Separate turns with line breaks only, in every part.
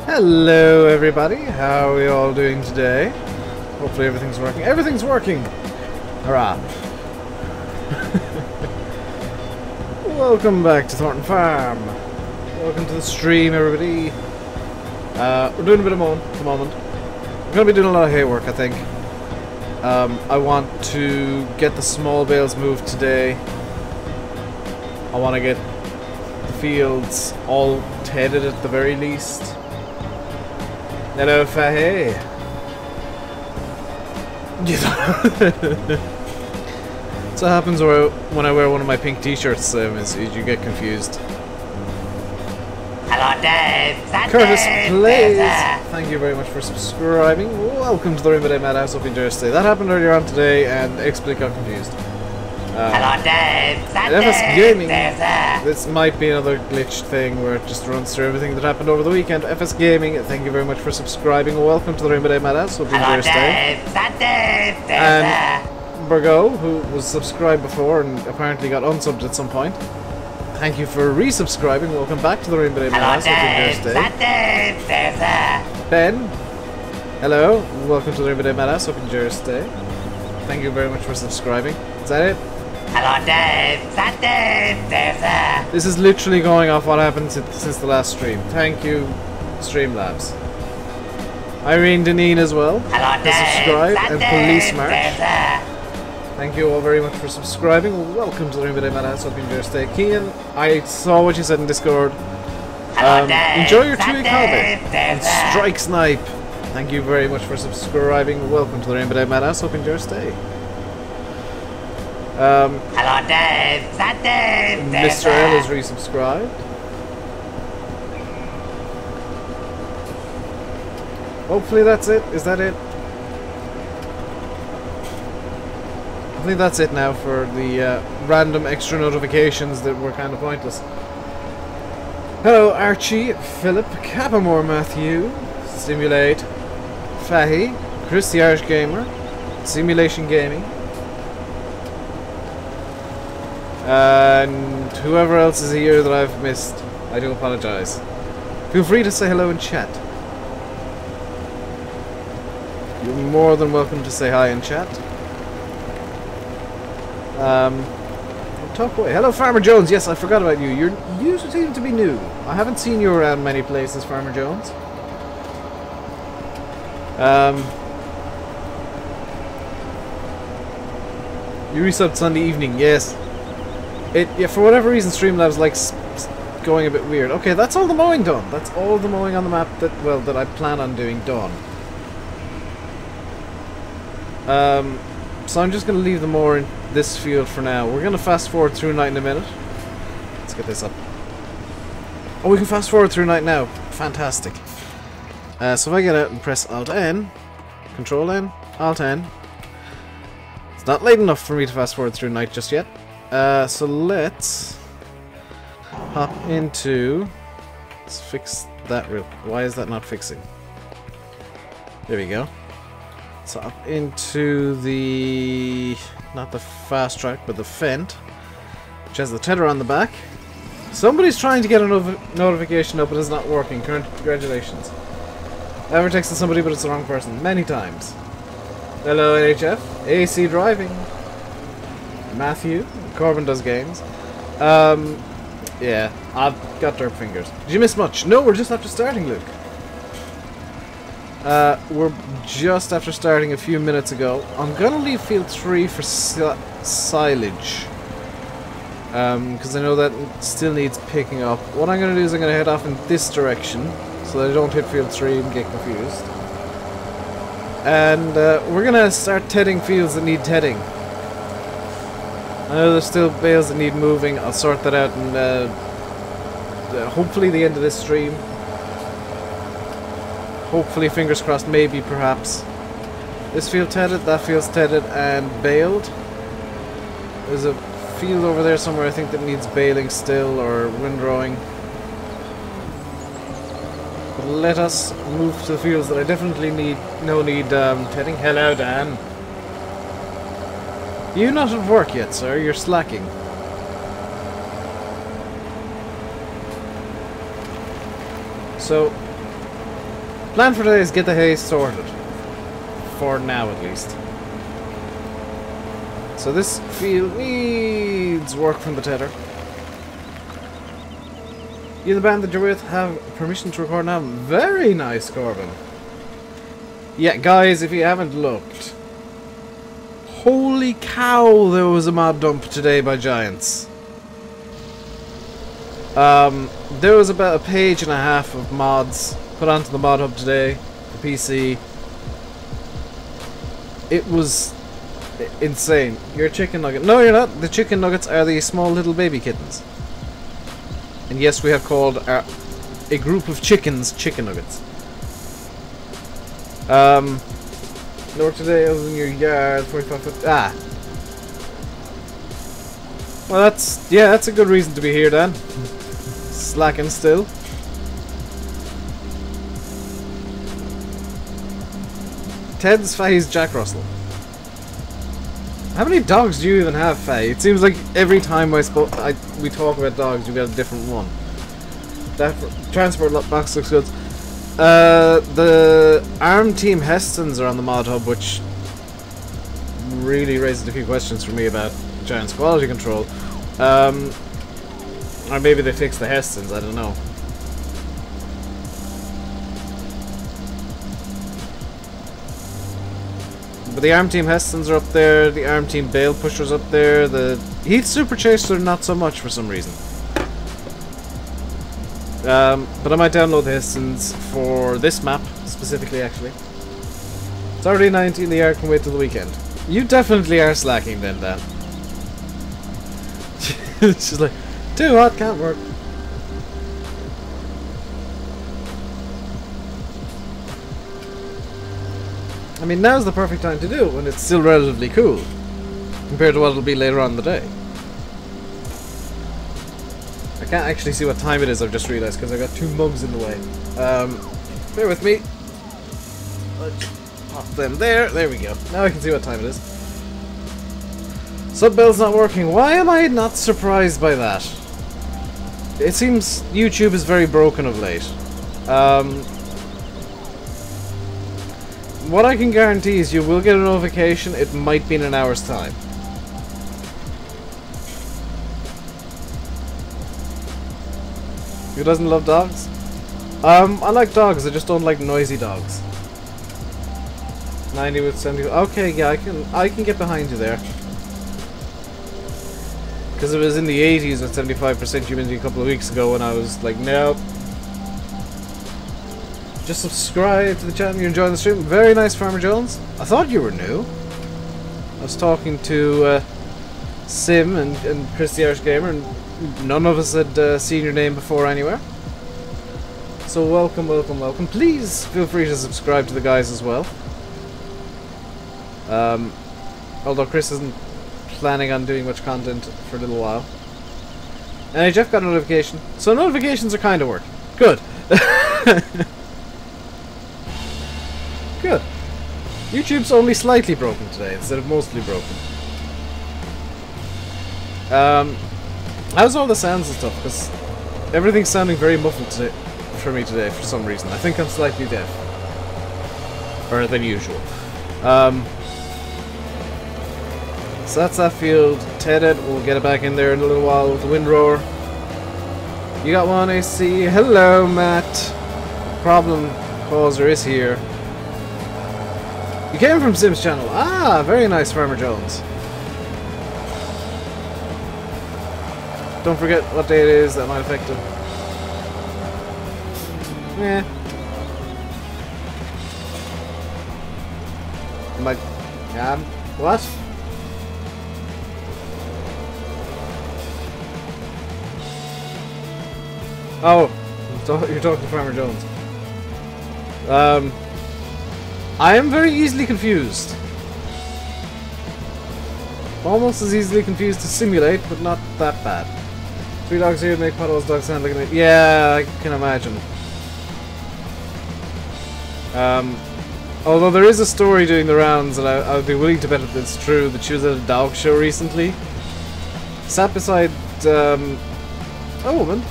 Hello everybody, how are we all doing today? Hopefully everything's working. Everything's working! Hurrah! Welcome back to Thornton Farm. Welcome to the stream, everybody. We're doing a bit of mowing at the moment. We're going to be doing a lot of hay work, I think. I want to get the small bales moved today. I want to get the fields all tedded at the very least. Hello, Fahy. So what happens when I wear one of my pink t-shirts, is you get confused.
Hello, Dave.
Curtis Plays. Thank you very much for subscribing. Welcome to the RainbowDave Madhouse. Hope you enjoyed today. That happened earlier on today, and XSplit got confused.
Hello, Dave.
FS Gaming. This might be another glitched thing where it just runs through everything that happened over the weekend. FS Gaming, thank you very much for subscribing. Welcome to the RainbowDave Madhouse. Hope you enjoyed today. And Burgo, who was subscribed before and apparently got unsubbed at some point. Thank you for resubscribing. Welcome back to the RainbowDave Madhouse. Hope you enjoyed today. Ben, hello. Welcome to the RainbowDave Madhouse. Hope you enjoyed today. Thank you very much for subscribing. Is that it?
Hello, Dave.
This is literally going off what happened since the last stream. Thank you, Streamlabs. Irene Deneen as well.
Hello,
Subscribe and Police March. Thank you all very much for subscribing. Welcome to the RainbowDave Madhouse. Hope you enjoy your stay. Kian, I saw what you said in Discord. Enjoy your 2-week holiday. And Strike Snipe, thank you very much for subscribing. Welcome to the RainbowDave Madhouse. Hope you enjoy your stay.
Hello, Dave.
Mr. L is resubscribed. Hopefully that's it. Is that it? I think that's it now for the random extra notifications that were kind of pointless. Hello, Archie, Philip, Capamore, Matthew, Stimulate, Fahy, Chris the Irish Gamer, Simulation Gaming, and whoever else is here that I've missed, I do apologise. Feel free to say hello in chat. You're more than welcome to say hi in chat. Top way. Hello, Farmer Jones. Yes, I forgot about you. You seem to be new. I haven't seen you around many places, Farmer Jones. You resubbed Sunday evening. Yes. Yeah, for whatever reason, Streamlabs likes going a bit weird. Okay, that's all the mowing done. That's all the mowing on the map that I plan on doing done. So I'm just going to leave the mower in this field for now. We're going to fast forward through night in a minute. Let's get this up. Oh, we can fast forward through night now. Fantastic. So if I get out and press Alt-N, Control-N, Alt-N. It's not late enough for me to fast forward through night just yet. So let's hop into... Let's fix that real... Why is that not fixing? There we go. So up into the... Not the fast track, but the Fent, which has the tether on the back. Somebody's trying to get a notification up, but it's not working. Congratulations. I ever texted somebody, but it's the wrong person. Many times. Hello, NHF. AC Driving. Matthew. Corbin does games. Yeah, I've got derp fingers. Did you miss much? No, we're just after starting, Luke. We're just after starting a few minutes ago. I'm gonna leave field 3 for silage. Because I know that still needs picking up. What I'm gonna do is I'm gonna head off in this direction so that I don't hit field 3 and get confused. And we're gonna start tedding fields that need tedding. I know there's still bales that need moving. I'll sort that out and hopefully the end of this stream. Hopefully, fingers crossed, maybe, perhaps. This field tedded, that field's tedded and baled. There's a field over there somewhere I think that needs baling still, or windrowing. But let us move to the fields that I definitely need tedding. Hello, Dan. You're not at work yet, sir. You're slacking. So, Plan for today is get the hay sorted. For now, at least. So this field needs work from the tether. You and the band that you're with have permission to record now. Very nice, Corbin. Yeah, guys, if you haven't looked, holy cow, there was a mod dump today by Giants. There was about a page and a half of mods put onto the mod hub today, the PC. It was insane. You're a chicken nugget. No, you're not. The chicken nuggets are the small little baby kittens. And yes, we have called a group of chickens chicken nuggets. Work today, I was in your yard, 45 foot. Ah. Well, that's a good reason to be here, Dan. Slacking still. Ted's Faye's Jack Russell. How many dogs do you even have, Faye? It seems like every time we talk about dogs, you get a different one. That transport box looks good. The ARM Team Hestons are on the mod hub, which really raises a few questions for me about Giants quality control. Or maybe they fixed the Hestons, I don't know. But the ARM Team Hestons are up there, the ARM Team Bale Pushers up there, the Heath Super Chaser not so much for some reason. But I might download the Hestons for this map, specifically actually. It's already 19, the yard can wait till the weekend. You definitely are slacking then, Dan. She's like, too hot, can't work. I mean, now's the perfect time to do it when it's still relatively cool, compared to what it'll be later on in the day. I can't actually see what time it is, I've just realised, because I've got two mugs in the way. Bear with me. Let's just pop them there. There we go. Now I can see what time it is. Subbell's not working. Why am I not surprised by that? It seems YouTube is very broken of late. What I can guarantee is you will get a notification. It might be in an hour's time. Who doesn't love dogs? I like dogs, I just don't like noisy dogs. 90 with 70. Okay, yeah, I can get behind you there. Because it was in the 80s with 75% humidity a couple of weeks ago, and I was like, nope. Just subscribe to the channel, you're enjoying the stream. Very nice, Farmer Jones. I thought you were new. I was talking to Sim and Chris the Irish Gamer, and none of us had seen your name before anywhere. So welcome, welcome, welcome. Please feel free to subscribe to the guys as well. Although Chris isn't planning on doing much content for a little while. And Jeff got a notification. So notifications are kind of working. Good. Good. YouTube's only slightly broken today instead of mostly broken. How's all the sounds and stuff? Because everything's sounding very muffled today, for me today for some reason. I think I'm slightly deaf. Or than usual. So that's that field. Tedded, we'll get it back in there in a little while with the windrower. You got one AC. Hello, Matt. Problem causer is here. You came from Sim's channel. Ah, very nice, Farmer Jones. Don't forget what day it is, that might affect it. Yeah. What? Oh, you're talking to Farmer Jones. I am very easily confused. Almost as easily confused to simulate, but not that bad. 3 dogs here make Pothole's dog sound like an... Yeah, I can imagine. Although there is a story doing the rounds, and I would be willing to bet if it's true, that she was at a dog show recently. Sat beside a woman,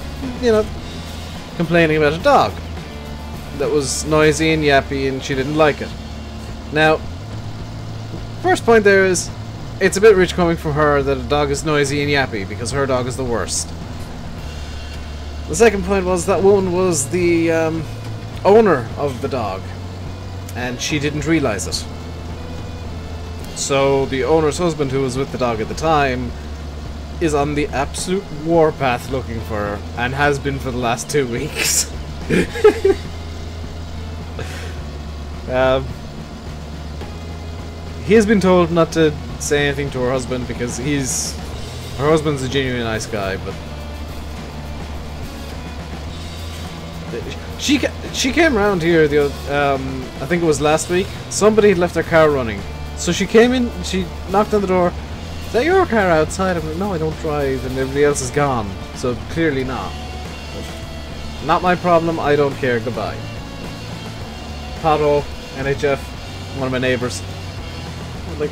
you know, complaining about a dog. that was noisy and yappy and she didn't like it. Now, first point there is, it's a bit rich coming from her that a dog is noisy and yappy, because her dog is the worst. The second point was that woman was the owner of the dog, and she didn't realize it. So the owner's husband, who was with the dog at the time, is on the absolute warpath looking for her, and has been for the last 2 weeks. He has been told not to say anything to her husband because her husband's a genuinely nice guy, but she came around here the I think it was last week. Somebody had left their car running, so she came in. She knocked on the door. Is that your car outside? I'm like, no, I don't drive, and everybody else is gone, so clearly not. Not my problem. I don't care. Goodbye. Pothole, NHF, one of my neighbours. I'm like,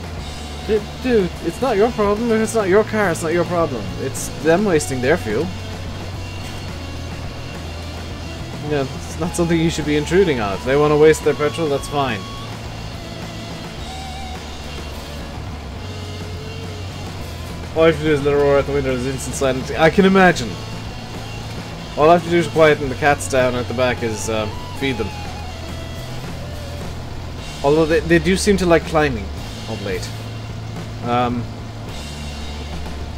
dude, it's not your problem. If it's not your car, it's not your problem. It's them wasting their fuel. Yeah, it's not something you should be intruding on. If they want to waste their petrol, that's fine. All I have to do is let her roar out the window. There's instant silence. I can imagine. All I have to do is quieten the cats down at the back is feed them. Although they do seem to like climbing of late.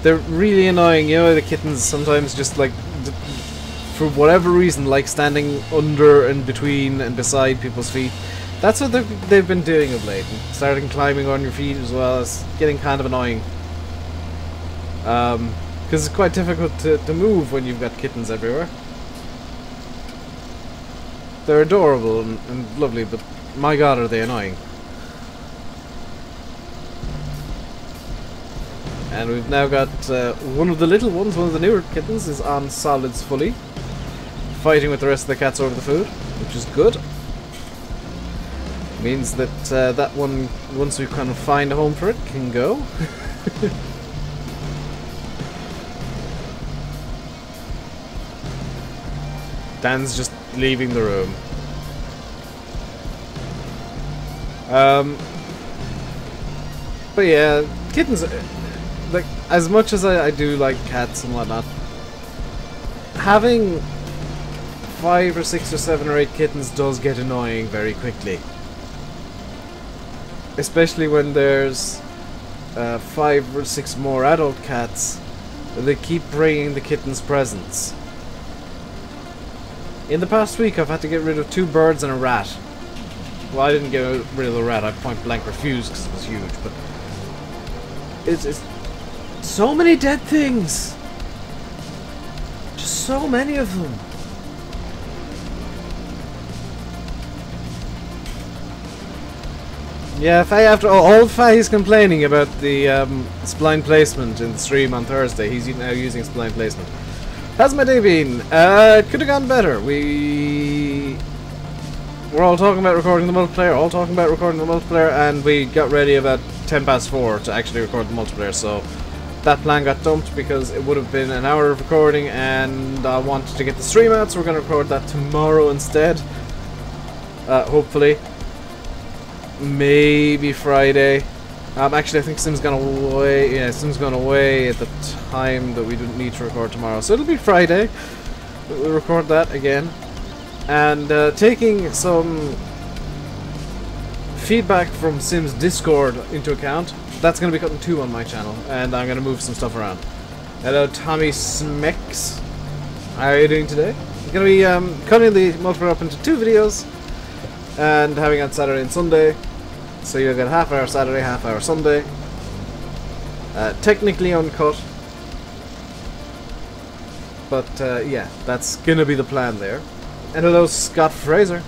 They're really annoying. You know, the kittens sometimes just like, for whatever reason, like standing under and between and beside people's feet. That's what they've been doing of late. And starting climbing on your feet as well. It's getting kind of annoying. Because it's quite difficult to move when you've got kittens everywhere. They're adorable and lovely, but my god are they annoying. And we've now got one of the little ones, one of the newer kittens, is on solids fully, fighting with the rest of the cats over the food, which is good. Means that that one, once we kind of find a home for it, can go. Dan's just leaving the room. But yeah, kittens, like, as much as I do like cats and whatnot, having 5 or 6 or 7 or 8 kittens does get annoying very quickly. Especially when there's 5 or 6 more adult cats, they keep bringing the kittens presents. In the past week I've had to get rid of 2 birds and a rat. Well, I didn't get rid of the rat, I point blank refused because it was huge, but it's so many dead things! Just so many of them! Yeah, Faye, after all Faye's complaining about the spline placement in the stream on Thursday, he's now using spline placement. How's my day been? It could have gone better. We're all talking about recording the multiplayer, and we got ready about 4:10 to actually record the multiplayer, so that plan got dumped because it would have been an hour of recording, and I wanted to get the stream out, so we're going to record that tomorrow instead. Hopefully. Maybe Friday. Actually, I think Sim's gone away. Yeah, Sim's gone away at the time that we didn't need to record tomorrow. So it'll be Friday. We'll record that again. And taking some feedback from Sim's Discord into account, that's going to be cutting 2 on my channel. And I'm going to move some stuff around. Hello, Tommy Smex. How are you doing today? I'm going to be cutting the multiplayer up into 2 videos. And having it on Saturday and Sunday. So you'll get half hour Saturday, half hour Sunday. Technically uncut. But yeah, that's gonna be the plan there. And hello, Scott Fraser.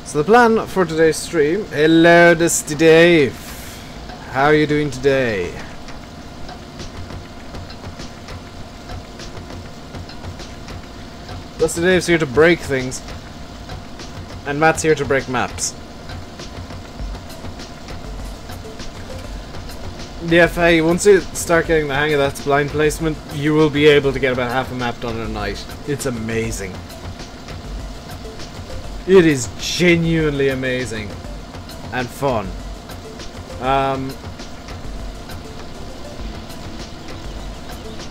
So the plan for today's stream. Hello, Dusty Dave. How are you doing today? Dusty Dave's here to break things, and Matt's here to break maps. Yeah, Faye, once you start getting the hang of that spline placement, you will be able to get about half a map done in a night. It's amazing. It is genuinely amazing. And fun.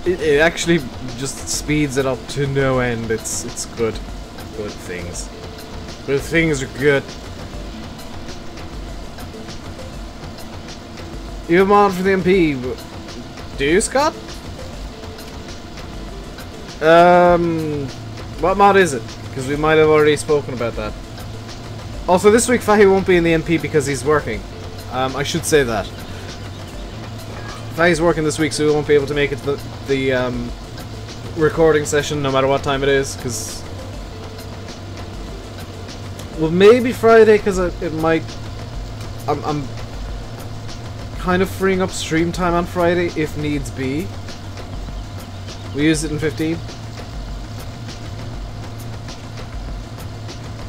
It actually just speeds it up to no end. It's good. Good things. Good things are good. You have a mod for the MP. Do you, Scott? What mod is it? Because we might have already spoken about that. Also, this week Fahy won't be in the MP because he's working. I should say that. Fahy's working this week, so we won't be able to make it to the recording session, no matter what time it is. Because, well, maybe Friday, because it might. I'm kind of freeing up stream time on Friday if needs be. We use it in 15.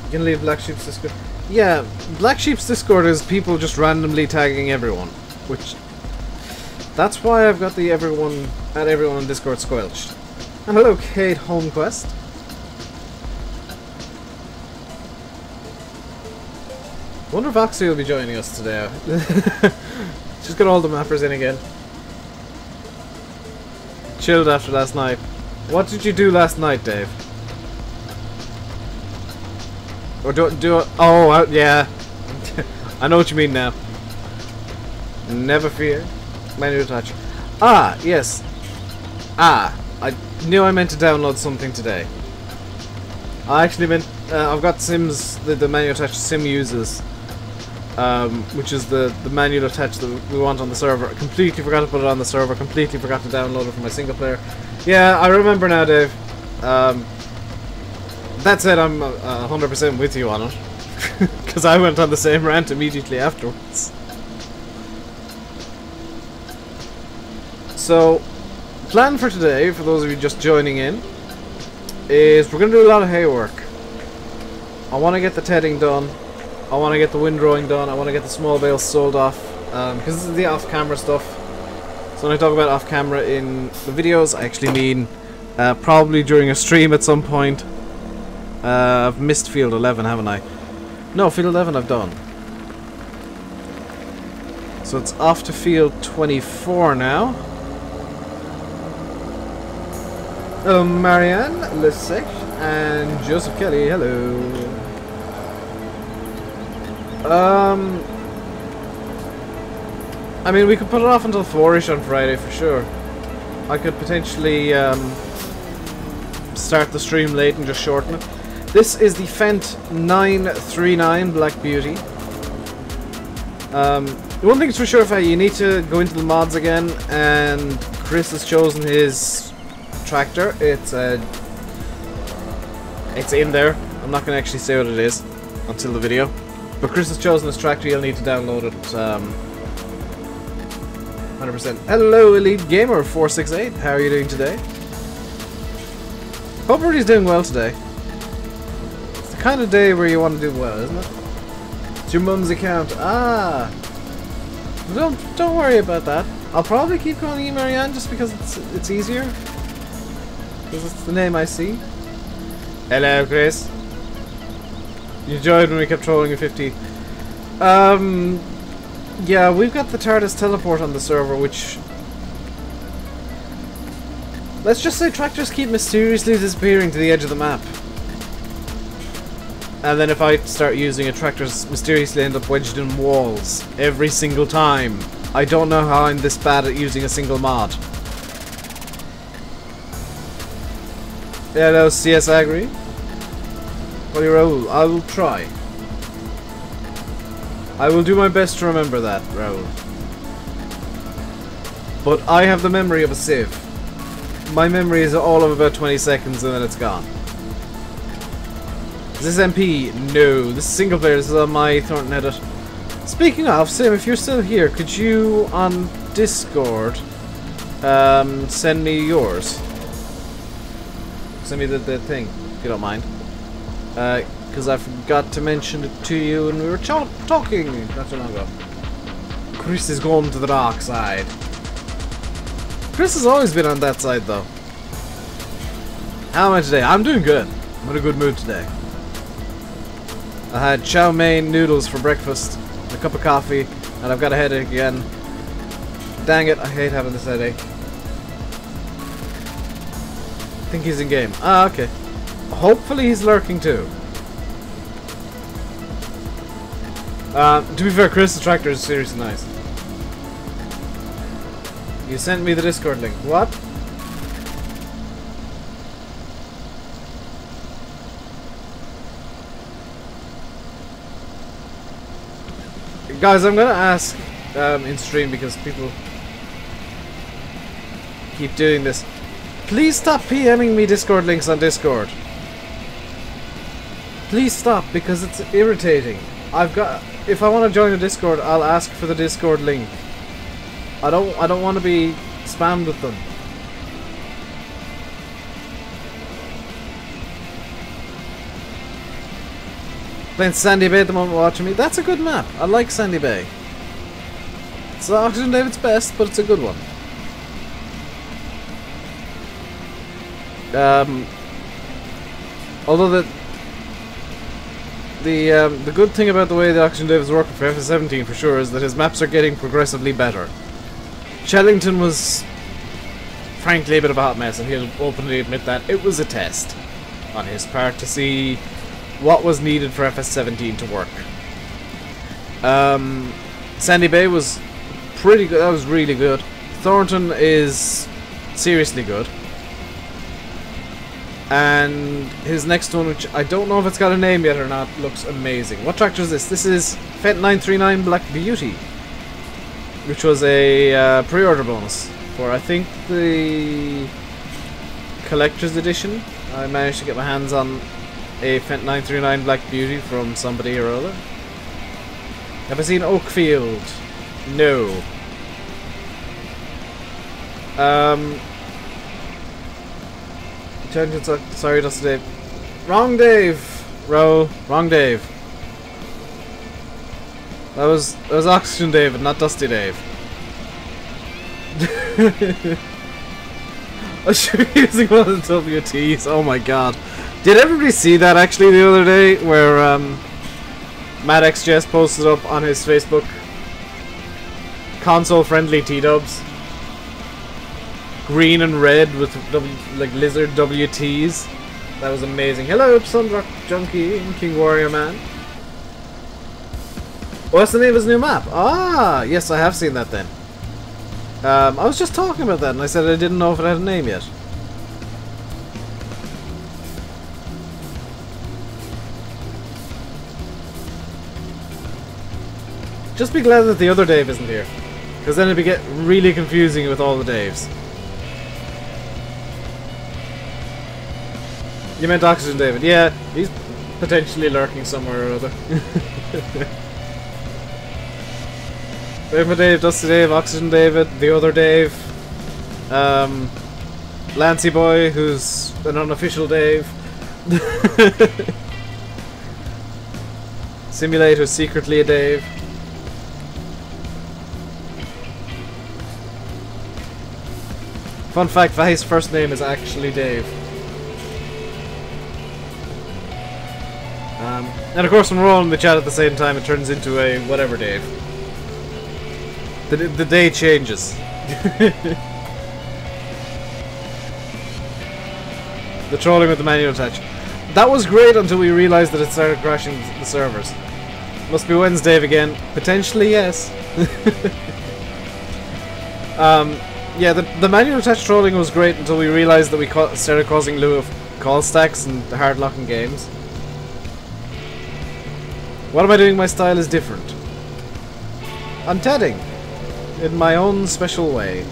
You can leave Black Sheep's Discord. Yeah, Black Sheep's Discord is people just randomly tagging everyone, which that's why I've got the everyone on Discord squelched. And hello, Kate Homequest. Wonder if Oxy will be joining us today. Just got all the mappers in again. Chilled after last night. What did you do last night, Dave? Or oh, yeah. I know what you mean now. Never fear. Manual touch. Ah, yes. Ah, I knew I meant to download something today. I actually meant, I've got Sims, the manual touch Sim uses. Which is the manual attach that we want on the server. I completely forgot to put it on the server, completely forgot to download it for my single player. Yeah, I remember now, Dave. That said, I'm 100% with you on it. Because I went on the same rant immediately afterwards. So, plan for today, for those of you just joining in, is we're going to do a lot of hay work. I want to get the tedding done. I want to get the windrowing done. I want to get the small bales sold off, because this is the off-camera stuff. So when I talk about off-camera in the videos, I actually mean probably during a stream at some point. I've missed Field 11, haven't I? No, Field 11 I've done. So it's off to Field 24 now. Hello, Marianne, Lisek, and Joseph Kelly. Hello. I mean, we could put it off until 4-ish on Friday for sure. I could potentially start the stream late and just shorten it. This is the Fent 939 Black Beauty. One thing's for sure, you need to go into the mods again, and Chris has chosen his tractor. It's in there. I'm not going to actually say what it is until the video. But Chris has chosen his tractor, you'll need to download it 100%. Hello, Elite Gamer 468. How are you doing today? Hope everybody's doing well today. It's the kind of day where you want to do well, isn't it? It's your mum's account. Ah! Don't worry about that. I'll probably keep calling you Marianne just because it's easier. Because it's the name I see. Hello, Chris. You enjoyed when we kept trolling at 50. Yeah, we've got the TARDIS teleport on the server, which... let's just say tractors keep mysteriously disappearing to the edge of the map. And then if I start using it, tractors mysteriously end up wedged in walls every single time. I don't know how I'm this bad at using a single mod. Hello, CS Agri. What do you roll? I will try. I will do my best to remember that, Raoul. But I have the memory of a sieve. My memory is all of about 20 seconds and then it's gone. Is this MP? No. This is single player. This is on my Thornton edit. Speaking of, Sim, if you're still here, could you on Discord send me yours? Send me the thing, if you don't mind. Because I forgot to mention it to you when we were talking not too long ago. Chris is going to the dark side. Chris has always been on that side, though. How am I today? I'm doing good. I'm in a good mood today. I had chow mein noodles for breakfast, a cup of coffee, and I've got a headache again. Dang it, I hate having this headache. I think he's in game. Ah, okay. Hopefully he's lurking too. To be fair, Chris the Tractor is seriously nice. You sent me the Discord link. What? Guys, I'm gonna ask in stream because people keep doing this. Please stop PMing me Discord links on Discord. Please stop, because it's irritating. If I want to join a Discord, I'll ask for the Discord link. I don't want to be spammed with them. Playing Sandy Bay at the moment watching me. That's a good map. I like Sandy Bay. It's Oxygendavid's best, but it's a good one. Although the good thing about the way the Oxygendavid is working for FS17 for sure is that his maps are getting progressively better. Chellington was frankly a bit of a hot mess, and he'll openly admit that it was a test on his part to see what was needed for FS17 to work. Sandy Bay was pretty good. That was really good. Thornton is seriously good. And his next one, which I don't know if it's got a name yet or not, looks amazing. What tractor is this? This is Fent 939 Black Beauty, which was a pre-order bonus for, I think, the collector's edition. I managed to get my hands on a Fent 939 Black Beauty from somebody or other. Have I seen Oakfield? No. Sorry, Dusty Dave. Wrong Dave! Wrong Dave. That was Oxygendavid, not Dusty Dave. I should be using one of the WTs. Oh my god. Did everybody see that actually the other day where MattXJS posted up on his Facebook console friendly T-dubs? Green and red with like lizard WTs. That was amazing. Hello, Sundrock Junkie and King Warrior Man. What's the name of his new map? Ah, yes, I have seen that then. I was just talking about that and I said I didn't know if it had a name yet. Just be glad that the other Dave isn't here, because then it'd get really confusing with all the Daves. You meant Oxygendavid. Yeah, he's potentially lurking somewhere or other. RainbowDave, Dusty Dave, Oxygendavid, the other Dave, Lancy Boy, who's an unofficial Dave, Simulator's secretly a Dave. Fun fact, Vahi's first name is actually Dave. And of course when we're all in the chat at the same time it turns into a whatever Dave. The day changes. The trolling with the manual attach. That was great until we realized that it started crashing the servers. Must be Wednesday again. Potentially, yes. Yeah, the manual attach trolling was great until we realized that we started causing lieu of call stacks and hard locking games. What am I doing? My style is different. I'm tedding in my own special way.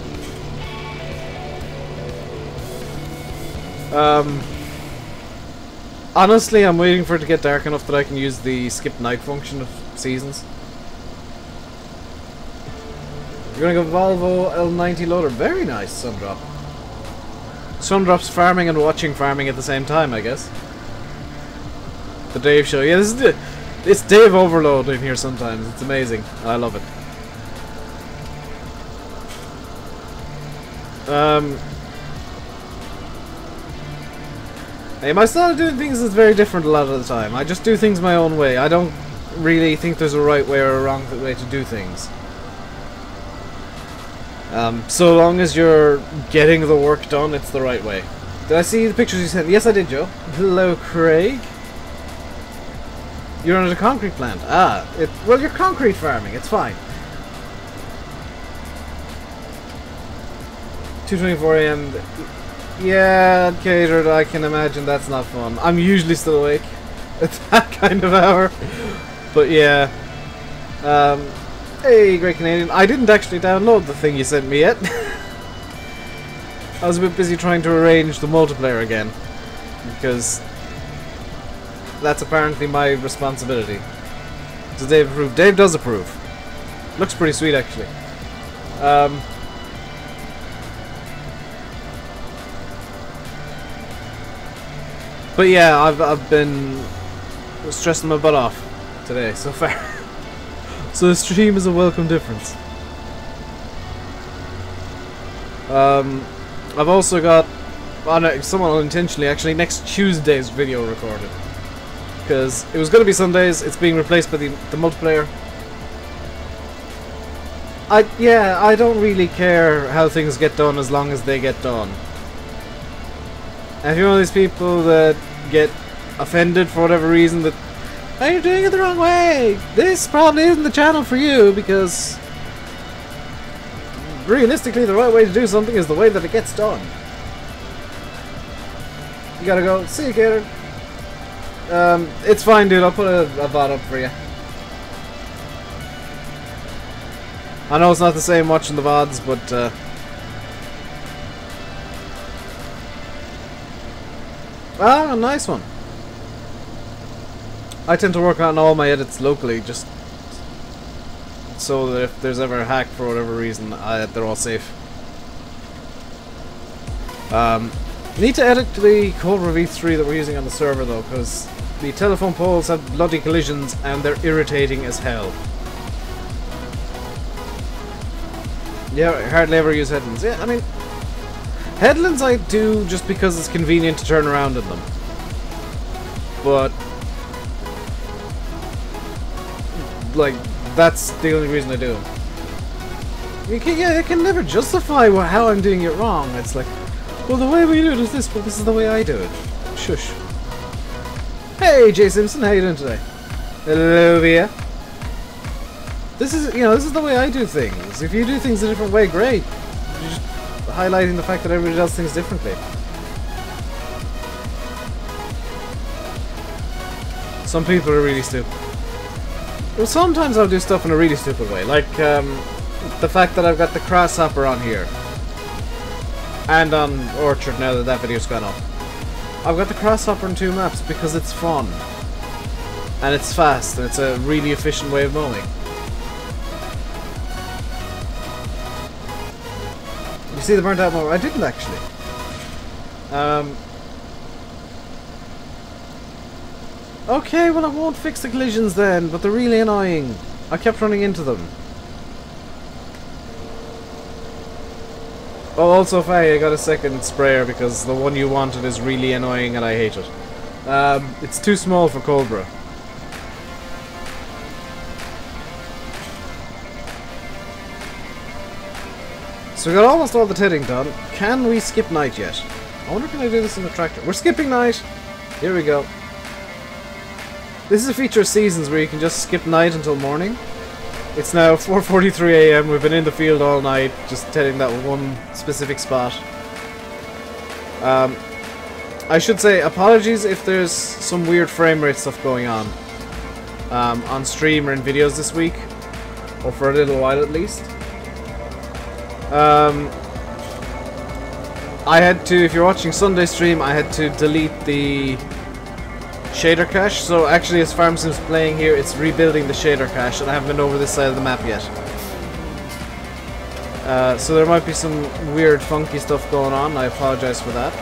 Honestly, I'm waiting for it to get dark enough that I can use the skip night function of seasons. You're gonna go Volvo L90 loader. Very nice, Sundrop. Sundrop's farming and watching farming at the same time, I guess. The Dave show. Yeah, this is it's Dave overload in here sometimes. It's amazing. I love it. Hey, my style of doing things is very different a lot of the time. I just do things my own way. I don't really think there's a right way or a wrong way to do things. So long as you're getting the work done, it's the right way. Did I see the pictures you sent? Yes, I did, Joe. Hello, Craig. You're on a concrete plant. Ah, well, you're concrete farming. It's fine. 2:24 AM. Yeah, catered. I can imagine that's not fun. I'm usually still awake at that kind of hour. But yeah. Hey, Great Canadian. I didn't actually download the thing you sent me yet. I was a bit busy trying to arrange the multiplayer again. Because that's apparently my responsibility. Does Dave approve? Dave does approve. Looks pretty sweet, actually. But yeah, I've been stressing my butt off today so far. So the stream is a welcome difference. I've also got, somewhat unintentionally actually, next Tuesday's video recorded. Because it was going to be Sundays, it's being replaced by the multiplayer. I don't really care how things get done as long as they get done. And if you're one of these people that get offended for whatever reason that, oh, you're doing it the wrong way, this probably isn't the channel for you, because realistically the right way to do something is the way that it gets done. You gotta go, see you, Gator. It's fine, dude, I'll put a VOD up for you. I know it's not the same watching the VODs, but ah, nice one. I tend to work on all my edits locally, just so that if there's ever a hack for whatever reason, they're all safe. Need to edit the Cobra V3 that we're using on the server though, because the telephone poles have bloody collisions and they're irritating as hell. Yeah, I hardly ever use headlands. Yeah, I mean, headlands I do just because it's convenient to turn around in them. But like, that's the only reason I do them. I can never justify how I'm doing it wrong. It's like, well, the way we do it is this, but this is the way I do it. Shush. Hey, Jay Simpson, how you doing today? Hello, Via. This is, this is the way I do things. If you do things a different way, great. You're just highlighting the fact that everybody does things differently. Some people are really stupid. Well, sometimes I'll do stuff in a really stupid way, like the fact that I've got the crosshopper on here. And on Orchard now that video's gone up. I've got the crosshopper on 2 maps because it's fun. And it's fast, and it's a really efficient way of mowing. You see the burnt out mower? I didn't actually. Okay, well I won't fix the collisions then, but they're really annoying. I kept running into them. Oh, also, Faye, I got a second sprayer because the one you wanted is really annoying and I hate it. It's too small for Cobra. So we got almost all the tedding done. Can we skip night yet? I wonder if I do this in the tractor. We're skipping night! Here we go. This is a feature of seasons where you can just skip night until morning. It's now 4:43 AM. We've been in the field all night, just tedding that one specific spot. I should say apologies if there's some weird frame rate stuff going on stream or in videos this week, or for a little while at least. I had to, if you're watching Sunday stream, I had to delete the shader cache, so actually as Farm Sim's playing here, it's rebuilding the shader cache, and I haven't been over this side of the map yet. So there might be some weird funky stuff going on, I apologize for that.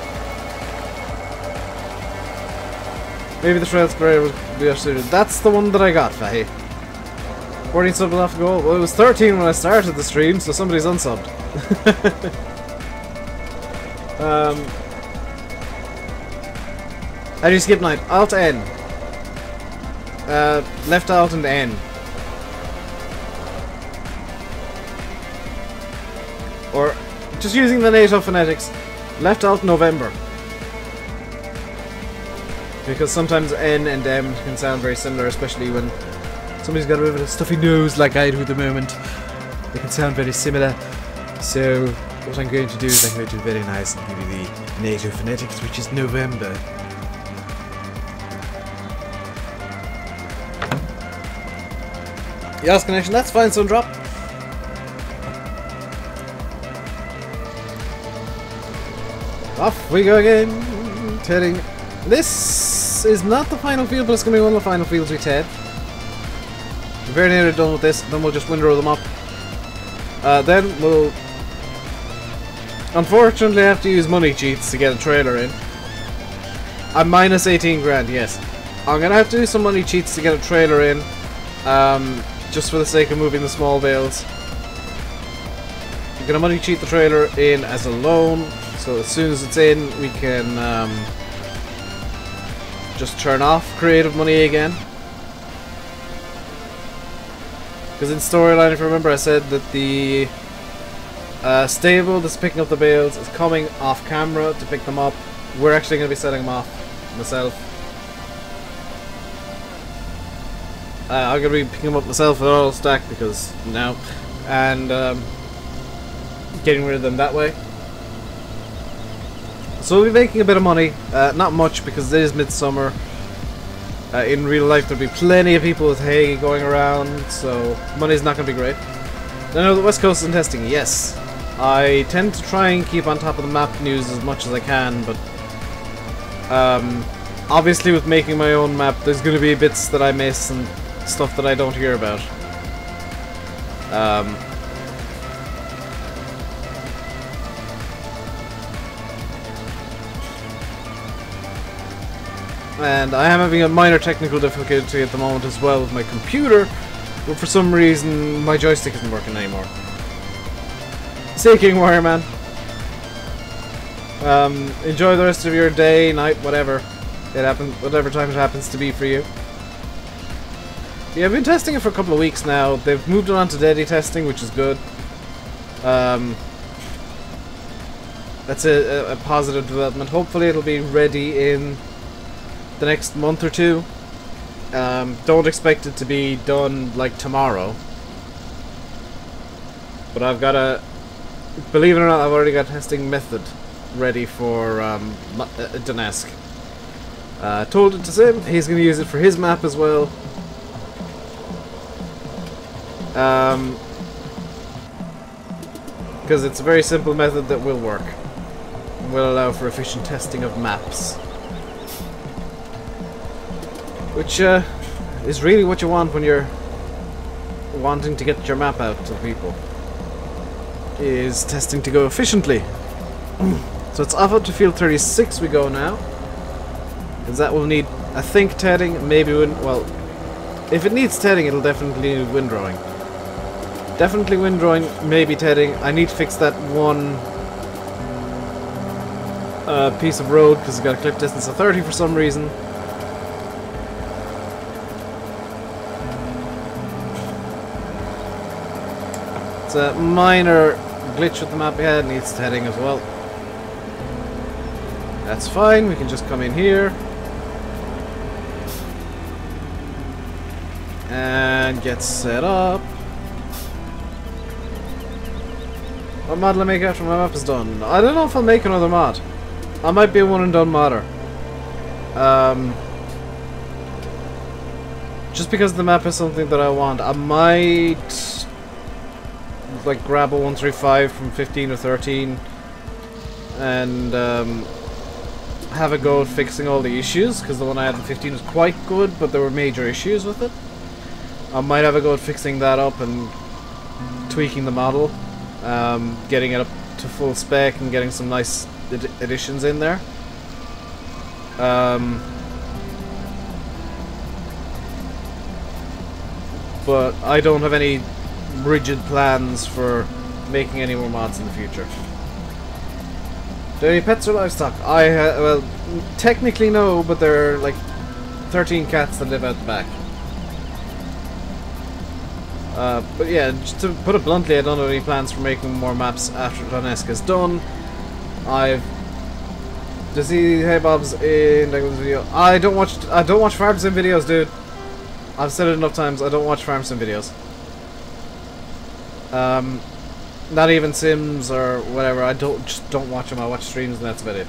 Maybe the trail sprayer will be upsuited. That's the one that I got, Fahy. 14 subs off goal. Well, it was 13 when I started the stream, so somebody's unsubbed. How do you skip night? Alt N. Left Alt and N. Or just using the NATO phonetics. Left Alt November. Because sometimes N and M can sound very similar, especially when somebody's got a bit of a stuffy nose like I do at the moment. They can sound very similar. So what I'm going to do is I'm going to do very nice and give you the NATO phonetics, which is November. Yes, connection, that's fine, son drop. Off we go again. Tedding. This is not the final field, but it's going to be one of the final fields we ted. We're very nearly done with this, then we'll just windrow them up. Then we'll unfortunately have to use money cheats to get a trailer in. I'm minus 18 grand, yes. I'm going to have to do some money cheats to get a trailer in. Just for the sake of moving the small bales. We're going to money cheat the trailer in as a loan. So as soon as it's in, we can just turn off creative money again. Because in storyline, if you remember, I said that the stable that's picking up the bales is coming off camera to pick them up. We're actually going to be setting them off myself. I'm going to be picking them up myself with all stack because now, and getting rid of them that way. So we'll be making a bit of money, not much because it is midsummer. In real life there'll be plenty of people with hay going around, so money's not going to be great. I know the West Coast is in testing, yes. I tend to try and keep on top of the map news as much as I can, but obviously with making my own map there's going to be bits that I miss and stuff that I don't hear about. And I am having a minor technical difficulty at the moment as well with my computer, but for some reason my joystick isn't working anymore. Stay King Warrior, man. Enjoy the rest of your day, night, whatever it happens, whatever time it happens to be for you. Yeah, I've been testing it for a couple of weeks now. They've moved it on to daily testing, which is good. That's a positive development. Hopefully it'll be ready in the next month or two. Don't expect it to be done like tomorrow. But I've got a... Believe it or not, I've already got a testing method ready for Donetsk. Told it to Sim. He's going to use it for his map as well. Because it's a very simple method that will work. Will allow for efficient testing of maps. Which is really what you want when you're wanting to get your map out to people. Is testing to go efficiently. So it's off up to field 36 we go now. Because that will need, I think, tedding, maybe well, if it needs tedding it'll definitely need windrowing. Definitely windrowing, maybe tedding. I need to fix that one piece of road because it's got a clip distance of 30 for some reason. It's a minor glitch with the map ahead, needs tedding as well. That's fine, we can just come in here. And get set up. What mod will I make after my map is done? I don't know if I'll make another mod. I might be a one and done modder. Just because the map is something that I want. I might like grab a 135 from 15 or 13 and have a go at fixing all the issues, because the one I had in 15 was quite good, but there were major issues with it. I might have a go at fixing that up and tweaking the model, getting it up to full spec and getting some nice additions in there. But I don't have any rigid plans for making any more mods in the future. Do any pets or livestock? Well, technically no, but there are like 13 cats that live out the back. But yeah, just to put it bluntly, I don't have any plans for making more maps after Donetsk is done. To see Hey Bob's in this video. I don't watch farm sim videos, dude. I've said it enough times. I don't watch farm sim videos. Not even Sims or whatever. I just don't watch them. I watch streams and that's about it.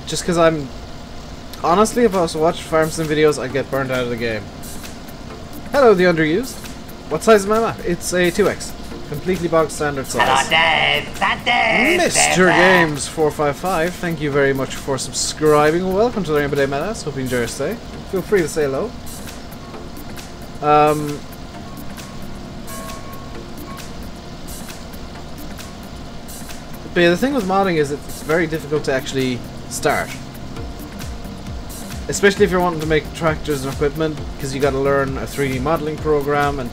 Just because I'm... Honestly, if I was to watch farm sim videos, I'd get burned out of the game. Hello, the underused. What size is my map? It's a 2x. Completely bog standard size.
Hello, Dave.
Mr. Games 455, thank you very much for subscribing. Welcome to the RainbowDave Metas. Hope you enjoy your stay. Feel free to say hello. But yeah, the thing with modding is it's very difficult to actually start. Especially if you're wanting to make tractors and equipment, because you got to learn a 3D modeling program, and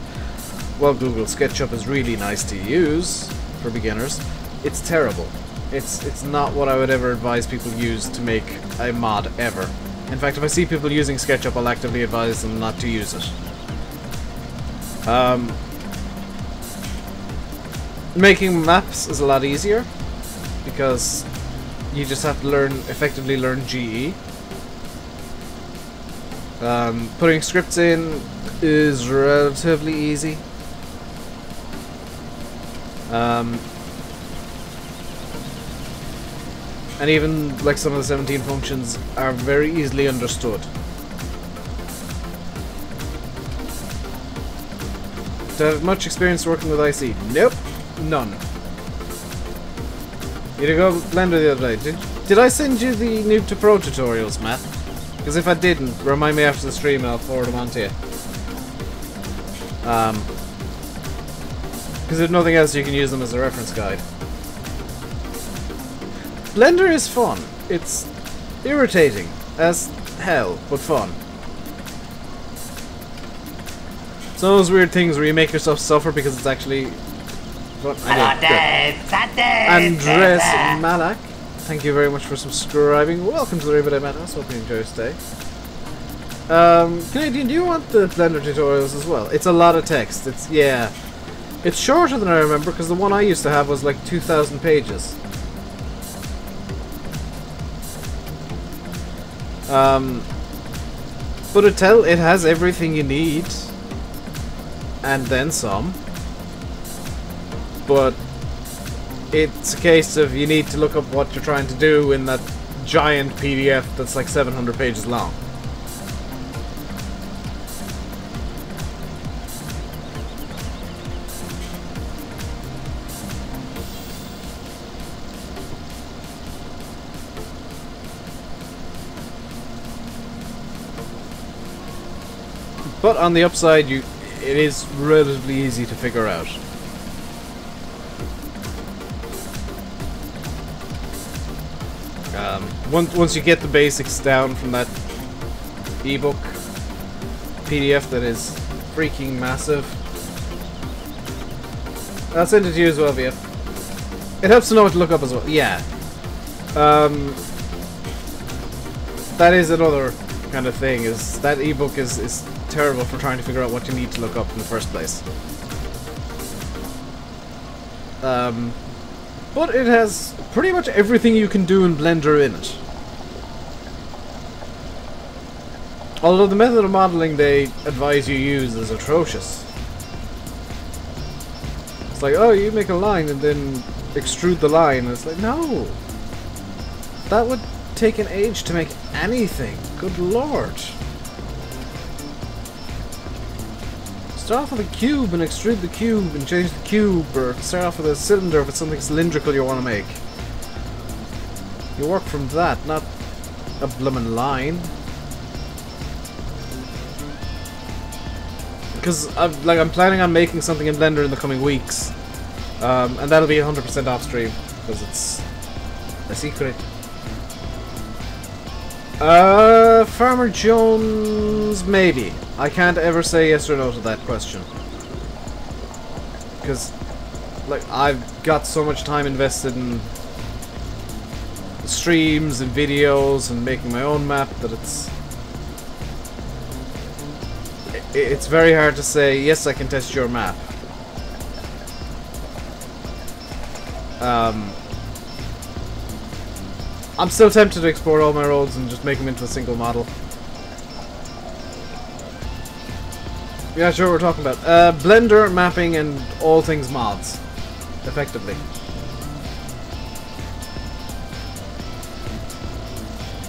while Google SketchUp is really nice to use for beginners, it's terrible. It's not what I would ever advise people use to make a mod ever. In fact, if I see people using SketchUp, I'll actively advise them not to use it. Making maps is a lot easier because you just have to effectively learn GE. Putting scripts in is relatively easy. And even like some of the 17 functions are very easily understood. Do I have much experience working with IC? Nope, none. You to go Blender the other day. Did I send you the Noob to Pro tutorials, Matt? Because if I didn't, remind me after the stream and I'll forward them on to you. Because if nothing else, you can use them as a reference guide. Blender is fun. It's irritating as hell, but fun. It's one of those weird things where you make yourself suffer because it's actually...
Hello, Dave.
Andres Malak, thank you very much for subscribing. Welcome to the RainbowDave Metas. Hope you enjoy your stay. Canadian, do you want the Blender tutorials as well? It's a lot of text. It's shorter than I remember because the one I used to have was like 2,000 pages. But it has everything you need, and then some. But it's a case of you need to look up what you're trying to do in that giant PDF that's like 700 pages long. But on the upside, it is relatively easy to figure out. Once you get the basics down from that ebook PDF that is freaking massive. I'll send it to you as well, VF. It helps to know what to look up as well. Yeah. That is another kind of thing, is that ebook is terrible for trying to figure out what you need to look up in the first place. But it has pretty much everything you can do in Blender in it. Although the method of modeling they advise you use is atrocious. It's like, oh, you make a line and then extrude the line. And it's like, no! That would take an age to make anything. Good lord. Start off with a cube and extrude the cube and change the cube, or start off with a cylinder if it's something cylindrical you want to make. You work from that, not a bloomin' line. Because I'm planning on making something in Blender in the coming weeks, and that'll be 100% off stream because it's a secret. Farmer Jones, maybe. I can't ever say yes or no to that question. Because like, I've got so much time invested in streams and videos and making my own map that it's very hard to say, yes, I can test your map. I'm still tempted to export all my roads and just make them into a single model. Yeah, sure, we're talking about Blender mapping and all things mods, effectively.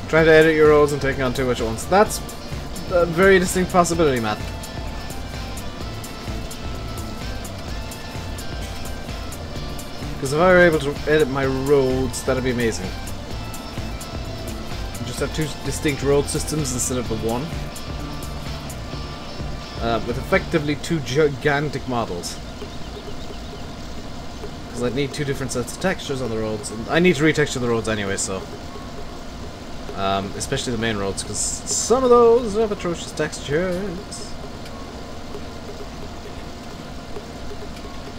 Trying to edit your roads and taking on too much at once. That's a very distinct possibility, Matt. Because if I were able to edit my roads, that'd be amazing. Just have two distinct road systems instead of the one. With effectively two gigantic models. Because I'd need two different sets of textures on the roads. And I need to retexture the roads anyway, so... especially the main roads, because some of those have atrocious textures.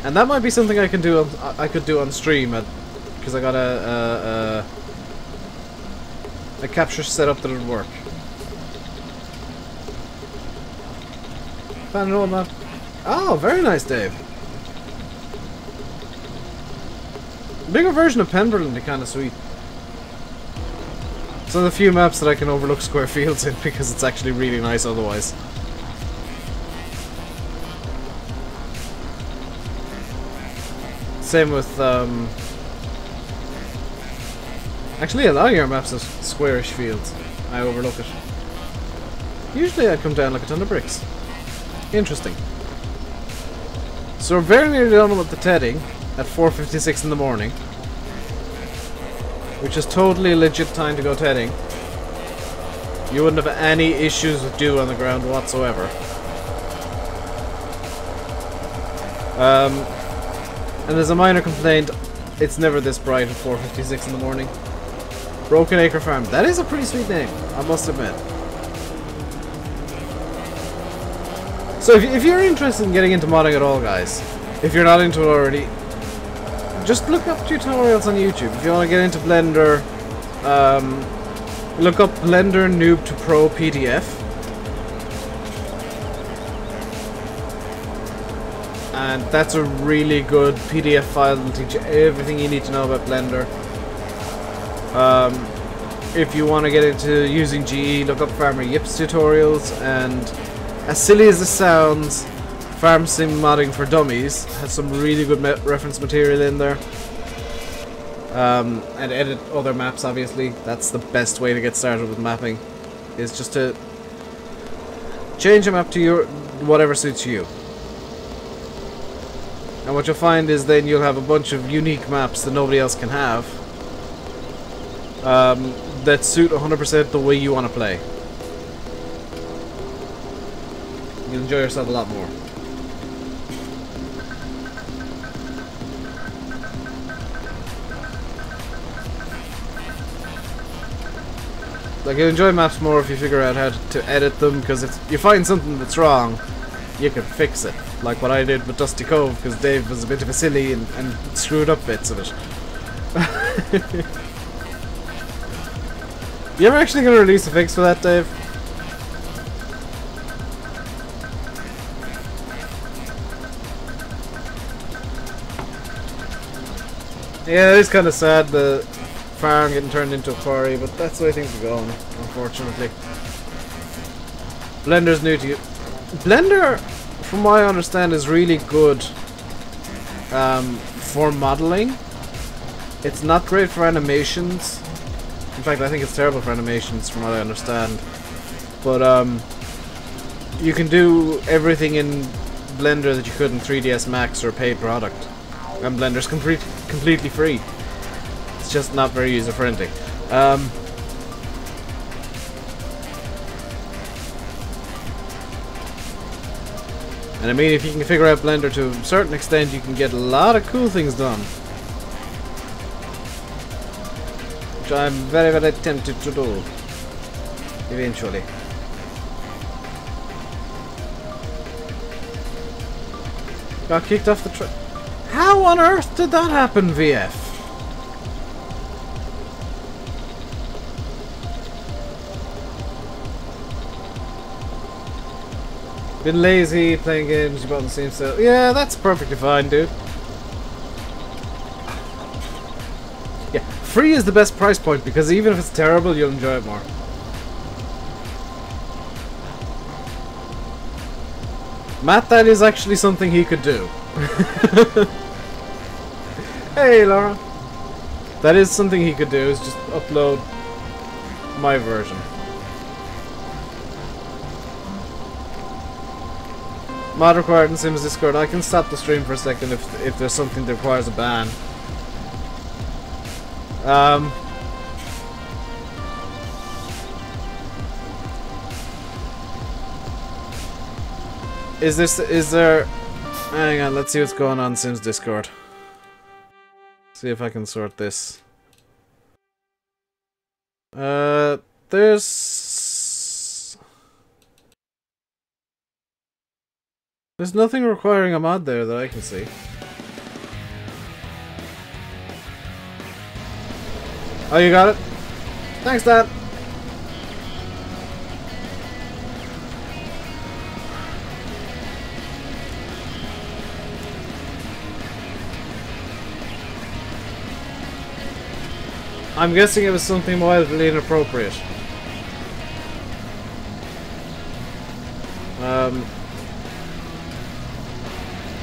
And that might be something I can do on, I could do on stream, because I got a capture set up that would work. Found an old map. Oh, very nice, Dave. Bigger version of Pemberley would be kind of sweet. It's one of the few maps that I can overlook square fields in because it's actually really nice otherwise. Same with, actually a lot of your maps have squarish fields. I overlook it. Usually I come down like a ton of bricks. Interesting. So we're very nearly done with the tedding at 4:56 in the morning. Which is totally a legit time to go tedding. You wouldn't have any issues with dew on the ground whatsoever. And there's a minor complaint, it's never this bright at 4:56 in the morning. Broken Acre Farm, that is a pretty sweet name, I must admit. So if you're interested in getting into modding at all, guys, if you're not into it already, just look up tutorials on YouTube. If you want to get into Blender, look up Blender Noob to Pro PDF. And that's a really good PDF file that will teach you everything you need to know about Blender. If you want to get into using GE, look up Farmer Yip's tutorials, and as silly as this sounds, Farm Sim Modding for Dummies has some really good reference material in there. And edit other maps, obviously. That's the best way to get started with mapping, is just to change a map to your whatever suits you. And what you'll find is then you'll have a bunch of unique maps that nobody else can have, that suit 100% the way you want to play. You'll enjoy yourself a lot more. Like, you'll enjoy maps more if you figure out how to edit them, because if you find something that's wrong, you can fix it. Like what I did with Dusty Cove, because Dave was a bit of a silly and screwed up bits of it. You ever actually going to release a fix for that, Dave? Yeah, it is kind of sad, the farm getting turned into a quarry, but that's the way things are going, unfortunately. Blender's new to you. Blender, from what I understand, is really good for modeling. It's not great for animations. In fact, I think it's terrible for animations, from what I understand. But you can do everything in Blender that you could in 3ds Max or a paid product. And Blender's completely free. It's just not very user friendly. And I mean, if you can figure out Blender to a certain extent, you can get a lot of cool things done. Which I'm very, very tempted to do. Eventually. Got kicked off the track. How on earth did that happen, VF? Been lazy, playing games, you bought the same sale. Yeah, that's perfectly fine, dude. Yeah, free is the best price point because even if it's terrible, you'll enjoy it more. Matt, that is actually something he could do. Hey, Laura. That is something he could do, is just upload my version. Mod required in Sims Discord. I can stop the stream for a second if there's something that requires a ban. Is there... Hang on, let's see what's going on in Sims Discord. See if I can sort this. There's nothing requiring a mod there that I can see. Oh, you got it? Thanks, Dad! I'm guessing it was something wildly inappropriate.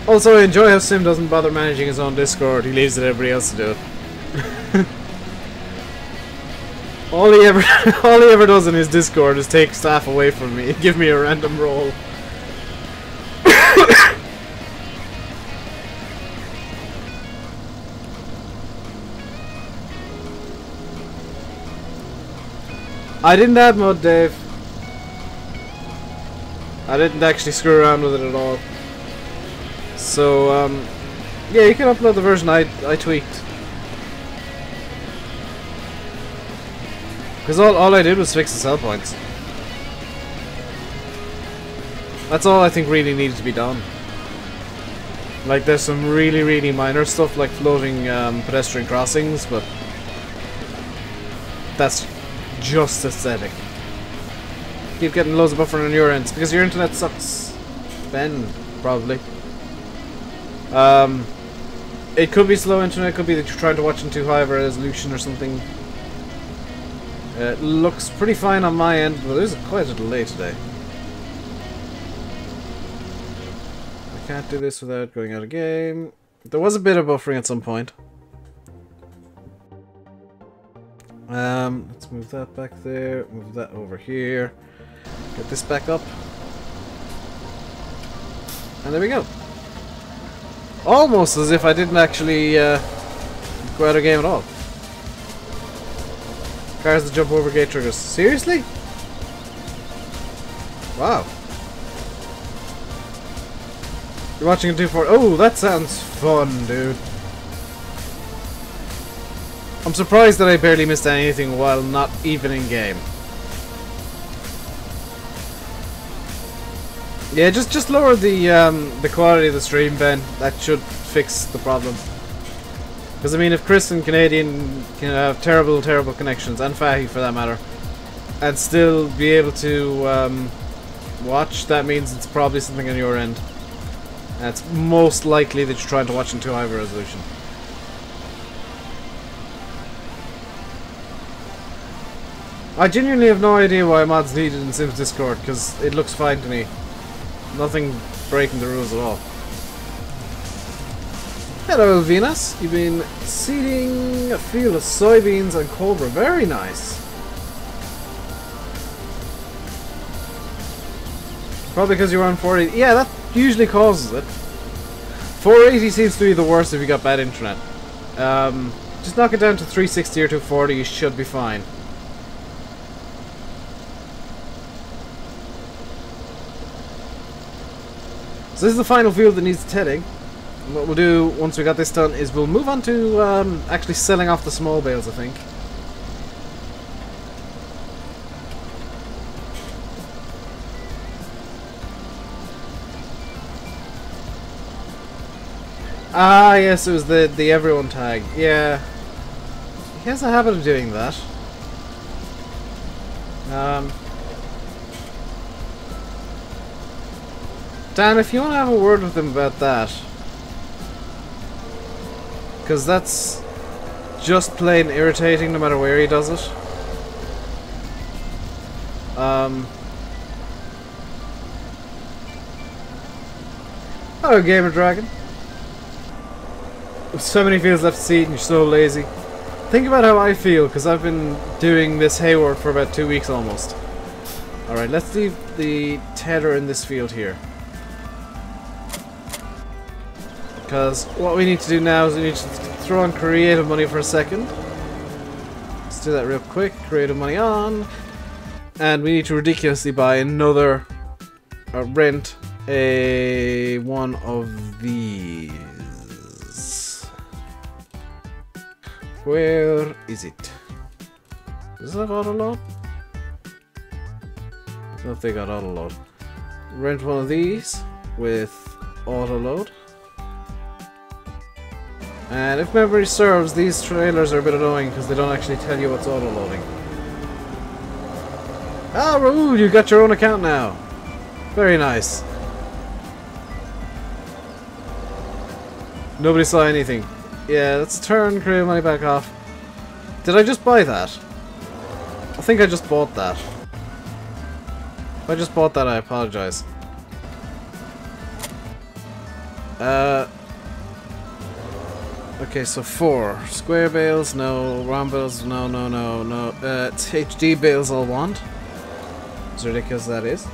Also, I enjoy how Sim doesn't bother managing his own Discord. He leaves it to everybody else to do it. all he ever does in his Discord is take staff away from me and give me a random role. I didn't add mod, Dave. I didn't actually screw around with it at all. So, yeah, you can upload the version I tweaked. Because all I did was fix the sell points. That's all I think really needed to be done. Like, there's some really, really minor stuff like floating pedestrian crossings, but that's just aesthetic. Keep getting loads of buffering on your ends because your internet sucks. Ben, probably. It could be slow internet, it could be that you're trying to watch in too high of a resolution or something. It looks pretty fine on my end, but there's quite a delay today. I can't do this without going out of game. There was a bit of buffering at some point. Let's move that back there, move that over here, get this back up, and there we go. Almost as if I didn't actually go out of game at all. Cars that jump over gate triggers. Seriously? Wow. You're watching a 2-4. Oh, that sounds fun, dude. I'm surprised that I barely missed anything while not even in game. Yeah, just lower the quality of the stream, Ben. That should fix the problem. Because I mean, if Chris and Canadian can have terrible connections, and Fahy for that matter, and still be able to watch, that means it's probably something on your end. And it's most likely that you're trying to watch in too high of a resolution. I genuinely have no idea why mod's needed in Sims Discord, because it looks fine to me. Nothing breaking the rules at all. Hello, Venus. You've been seeding a field of soybeans and cobra. Very nice. Probably because you're on 480. Yeah, that usually causes it. 480 seems to be the worst if you got bad internet. Just knock it down to 360 or 240, you should be fine. So this is the final field that needs tilling. And what we'll do once we got this done is we'll move on to actually selling off the small bales, I think. Ah, yes, it was the everyone tag. Yeah. He has a habit of doing that. Dan, if you want to have a word with him about that. Because that's just plain irritating no matter where he does it. Hello, Gamer Dragon. With so many fields left to see and you're so lazy. Think about how I feel, because I've been doing this hay work for about 2 weeks almost. Alright, let's leave the tether in this field here. Because what we need to do now is we need to throw on creative money for a second. Let's do that real quick. Creative money on. And we need to ridiculously buy another, rent one of these. Where is it? Does it have auto load? I don't know if they got auto load. Rent one of these with auto load. And if memory serves, these trailers are a bit annoying because they don't actually tell you what's auto loading. Ah, ooh, you got your own account now. Very nice. Nobody saw anything. Yeah, let's turn creative money back off. Did I just buy that? I think I just bought that. If I just bought that, I apologize. Okay, so 4. Square bales, no. Round bales, no. It's HD bales I'll want. As ridiculous as that is.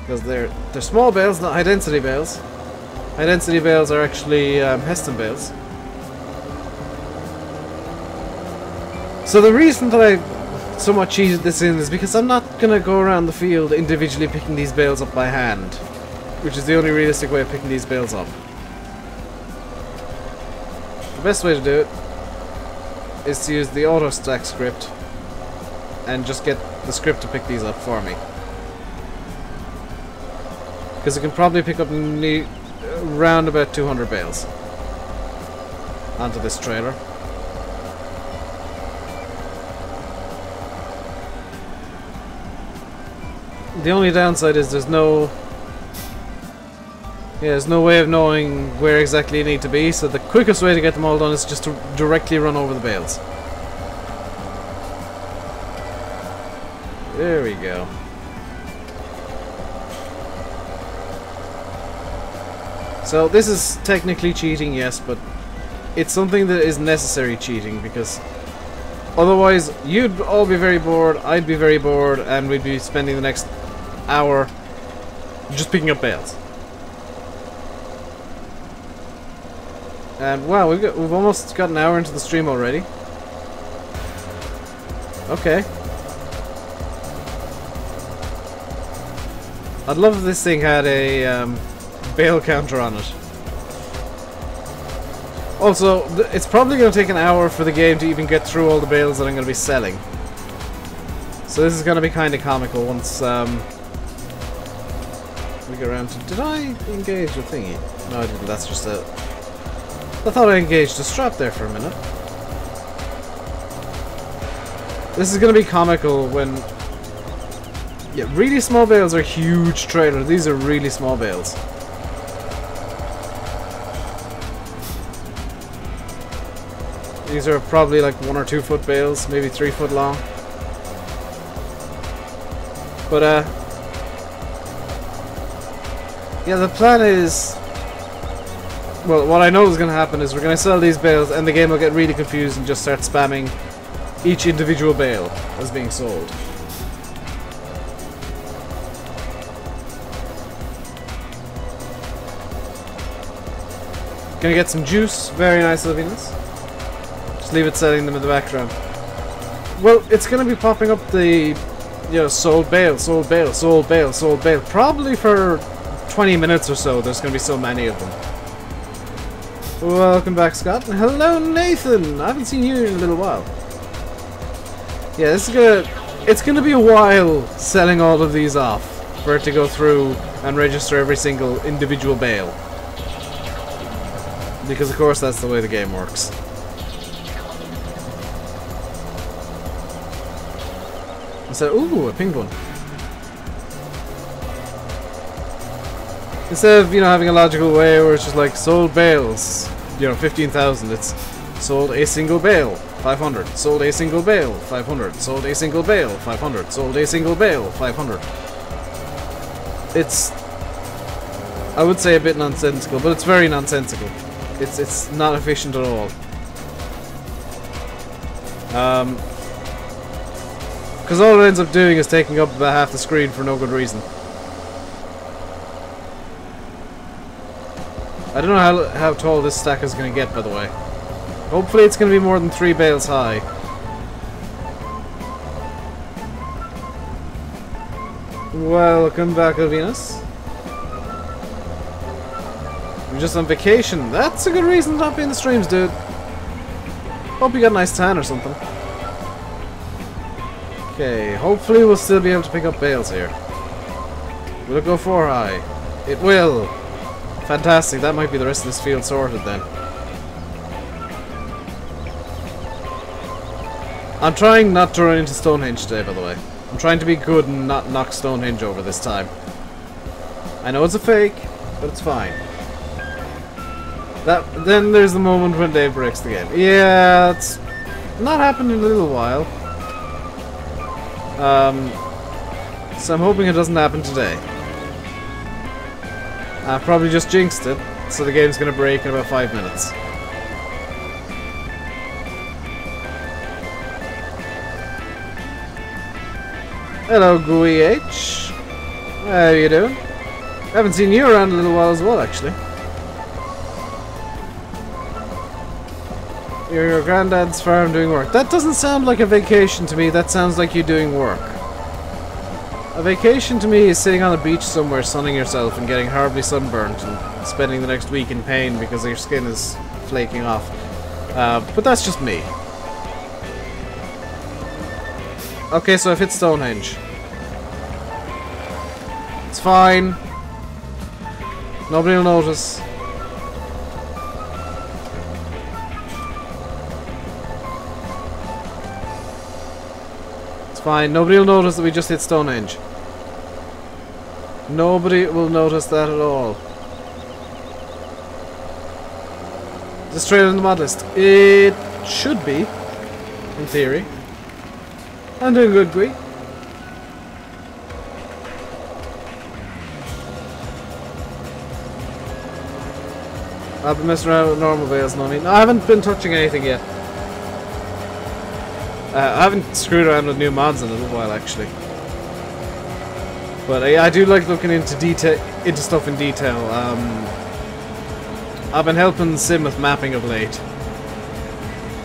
Because they're small bales, not high density bales. High density bales are actually Heston bales. So the reason that I somewhat cheated this in is because I'm not gonna go around the field individually picking these bales up by hand, which is the only realistic way of picking these bales up. The best way to do it is to use the auto stack script and just get the script to pick these up for me. Because it can probably pick up around about 200 bales onto this trailer. The only downside is there's no way of knowing where exactly you need to be, so the quickest way to get them all done is just to directly run over the bales. There we go. So this is technically cheating, yes, but it's something that is necessary cheating, because otherwise you'd all be very bored, I'd be very bored, and we'd be spending the next hour just picking up bales. And wow, we've almost got an hour into the stream already. Okay. I'd love if this thing had a bale counter on it. Also, it's probably going to take an hour for the game to even get through all the bales that I'm going to be selling. So this is going to be kind of comical once we get around to... Did I engage the thingy? No, I didn't. That's just a... I thought I engaged the strap there for a minute. This is going to be comical when... Yeah, really small bales are huge trailers. These are really small bales. These are probably like 1 or 2 foot bales, maybe 3 foot long. But yeah, the plan is, well, what I know is going to happen is we're going to sell these bales and the game will get really confused and just start spamming each individual bale as being sold. Gonna get some juice, very nice liviness. Just leave it setting them in the background. Well, it's gonna be popping up the, you know, sold bale, sold bale, sold bale, sold bale. Probably for 20 minutes or so, there's gonna be so many of them. Welcome back, Scott. And hello, Nathan! I haven't seen you in a little while. Yeah, this is it's gonna be a while selling all of these off for it to go through and register every single individual bale. Because of course that's the way the game works. Instead, ooh, a pink one. Instead of, you know, having a logical way where it's just like sold bales, you know, 15,000, it's sold a single bale, 500. Sold a single bale, 500. Sold a single bale, 500. Sold a single bale, 500. It's, I would say, a bit nonsensical, but it's very nonsensical. It's not efficient at all. Because all it ends up doing is taking up about half the screen for no good reason. I don't know how tall this stack is going to get, by the way. Hopefully it's going to be more than 3 bales high. Welcome back, Alvinus. You're just on vacation. That's a good reason to not be in the streams, dude. Hope you got a nice tan or something. Okay, hopefully we'll still be able to pick up bales here. Will it go 4 high? It will! Fantastic, that might be the rest of this field sorted then. I'm trying not to run into Stonehenge today, by the way. I'm trying to be good and not knock Stonehenge over this time. I know it's a fake, but it's fine. Then there's the moment when Dave breaks the game. Yeah, it's not happened in a little while. So I'm hoping it doesn't happen today. I've probably just jinxed it, so the game's gonna break in about 5 minutes. Hello, Gooey H. How you doing? I haven't seen you around in a little while as well, actually. You're your granddad's farm doing work. That doesn't sound like a vacation to me, that sounds like you doing work. A vacation to me is sitting on a beach somewhere, sunning yourself and getting horribly sunburnt and spending the next week in pain because your skin is flaking off. But that's just me. Okay, so I've hit Stonehenge. It's fine. Nobody will notice. It's fine. Nobody will notice that we just hit Stonehenge. Nobody will notice that at all. Is this trailer in the mod list? It should be, in theory. I'm doing good, Gui. I've been messing around with normal bales, no, I haven't been touching anything yet. I haven't screwed around with new mods in a little while, actually. But I do like looking into stuff in detail. I've been helping Sim with mapping of late,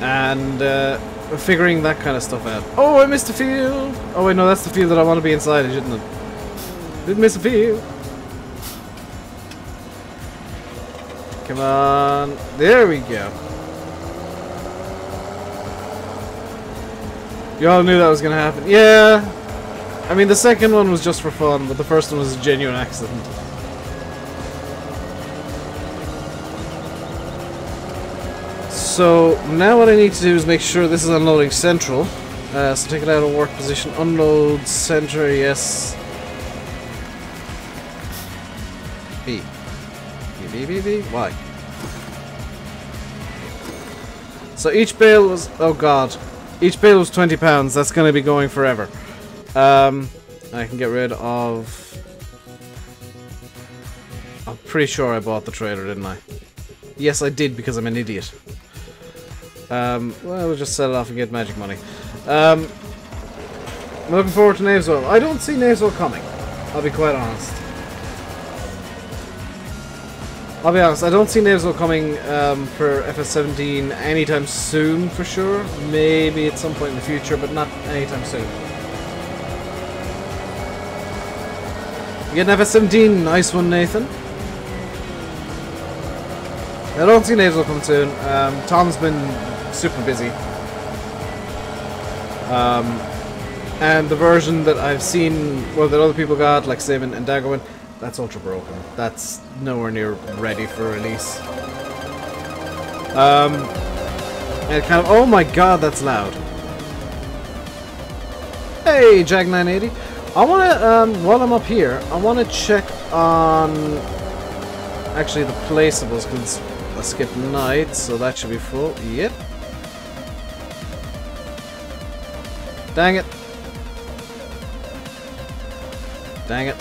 and figuring that kind of stuff out. Oh, I missed a field! Oh wait, no, that's the field that I want to be inside, isn't it? Didn't miss a field. Come on. There we go. You all knew that was going to happen. Yeah. I mean, the second one was just for fun, but the first one was a genuine accident. So, now what I need to do is make sure this is unloading central. So take it out of work position. Unload center, yes. B. B. Why? So each bale was... Oh god. Each bale was £20. That's going to be going forever. I can get rid of... I'm pretty sure I bought the trailer, didn't I? Yes, I did, because I'm an idiot. Well, we'll just sell it off and get magic money. I'm looking forward to Naveswell. I don't see Naveswell coming. I'll be quite honest. I don't see Naveswell coming for FS17 anytime soon, for sure. Maybe at some point in the future, but not anytime soon. You get an FS17, nice one, Nathan. I don't see Naveswell coming soon. Tom's been super busy. And the version that I've seen, well, that other people got, like Sim and Daggerwin, that's ultra broken. That's nowhere near ready for release. And it kind of... Oh my god, that's loud. Hey, Jag980. I want to, while I'm up here, I want to check on... Actually, the placeables, because I skipped night, so that should be full. Yep. Dang it. Dang it.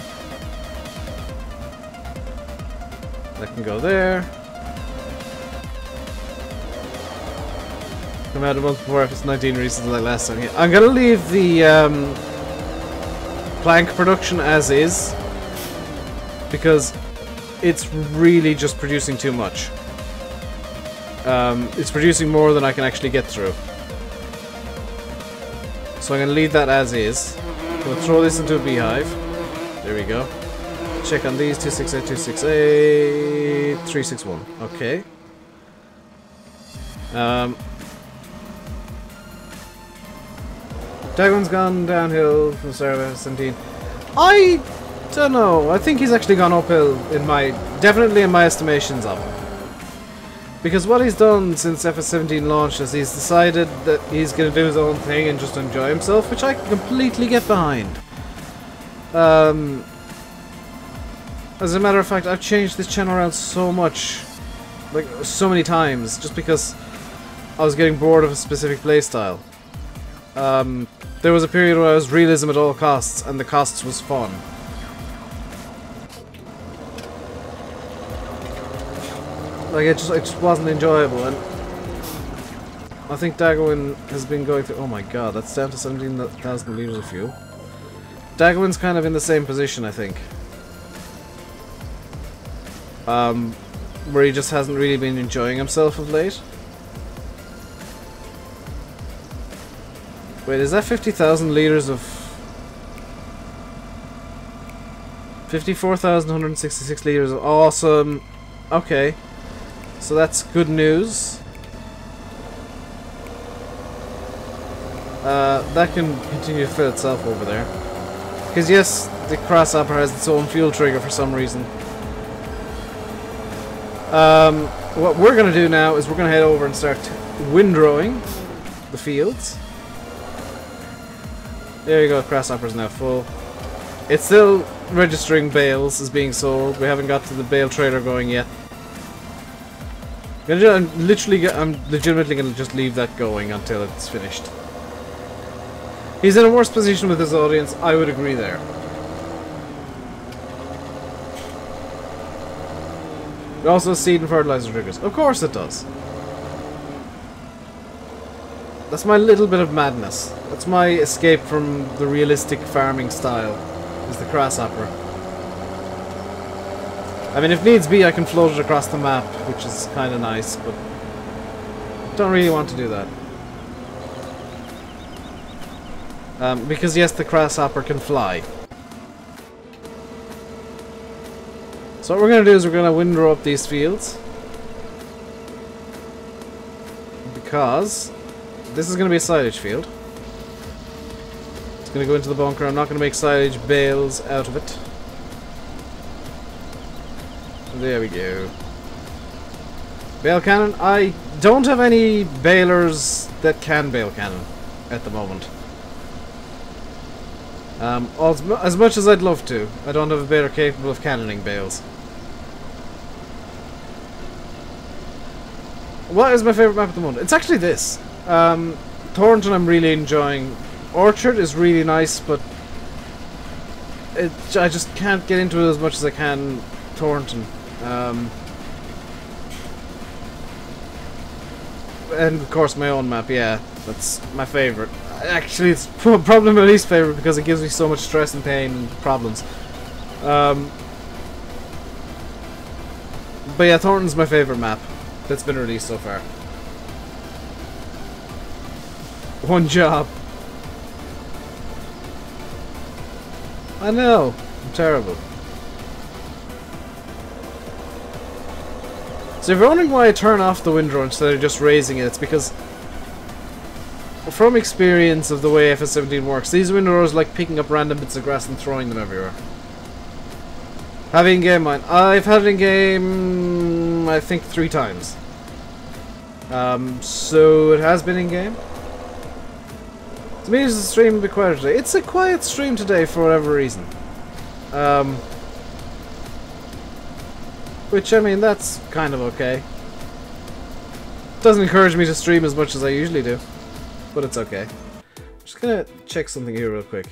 That can go there. Come out a month before if it's 19 releases like last time. Yeah, I'm gonna leave the plank production as is because it's really just producing too much. It's producing more than I can actually get through. So I'm gonna leave that as is. We'll throw this into a beehive. There we go. Check on these 268, 268, 361. Okay. Dagon's gone downhill from the start of F17. I don't know. I think he's actually gone uphill in my... Definitely in my estimations of him. Because what he's done since FS17 launched is he's decided that he's going to do his own thing and just enjoy himself, which I can completely get behind. As a matter of fact, I've changed this channel around so much. Like, so many times, just because I was getting bored of a specific playstyle. There was a period where I was realism at all costs, and the costs was fun. Like, it just wasn't enjoyable, and I think Daggerwin has been going through... Oh my god, that's down to 17,000 litres of fuel. Daggerwin's kind of in the same position, I think. Where he just hasn't really been enjoying himself of late. Wait, is that 50,000 litres of... 54,166 litres of... Awesome! Okay. So that's good news. That can continue to fill itself over there. Because yes, the Grasshopper has its own fuel trigger for some reason. What we're going to do now is we're going to head over and start windrowing the fields. There you go, Grasshopper's now full. It's still registering bales as being sold. We haven't got to the bale trailer going yet. I'm legitimately going to just leave that going until it's finished. He's in a worse position with his audience, I would agree there. It also has seed and fertilizer triggers. Of course it does. That's my little bit of madness. That's my escape from the realistic farming style, is the Grasshopper. I mean, if needs be, I can float it across the map, which is kind of nice, but don't really want to do that. Because yes, the Grasshopper can fly. So what we're going to do is we're going to windrow up these fields. Because this is going to be a silage field. It's going to go into the bunker. I'm not going to make silage bales out of it. There we go. Bale cannon. I don't have any balers that can bale cannon at the moment. As much as I'd love to, I don't have a baler capable of cannoning bales. What is my favourite map at the moment? It's actually this. Thornton I'm really enjoying. Orchard is really nice, but I just can't get into it as much as I can Thornton. And of course my own map, yeah, that's my favourite. Actually, it's probably my least favourite because it gives me so much stress and pain and problems. But yeah, Thornton's my favourite map that's been released so far. One job. I know, I'm terrible. So if you're wondering why I turn off the windrow instead of just raising it, it's because from experience of the way FS17 works, these windrows like picking up random bits of grass and throwing them everywhere. Have it in game, mine. I've had it in game, I think 3 times. So it has been in game. To me, the stream will be quieter today. It's a quiet stream today for whatever reason. Which, I mean, that's kind of okay. Doesn't encourage me to stream as much as I usually do, but it's okay. Just gonna check something here real quick.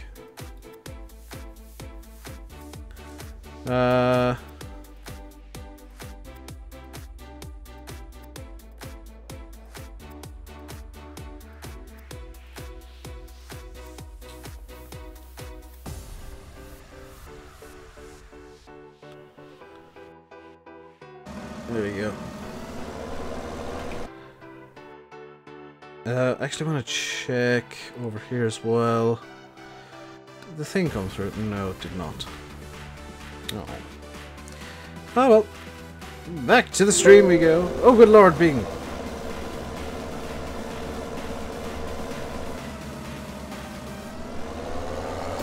There we go. Actually, I want to check over here as well. Did the thing come through? No, it did not. Oh. Oh well. Back to the stream we go. Oh, good lord, Bing.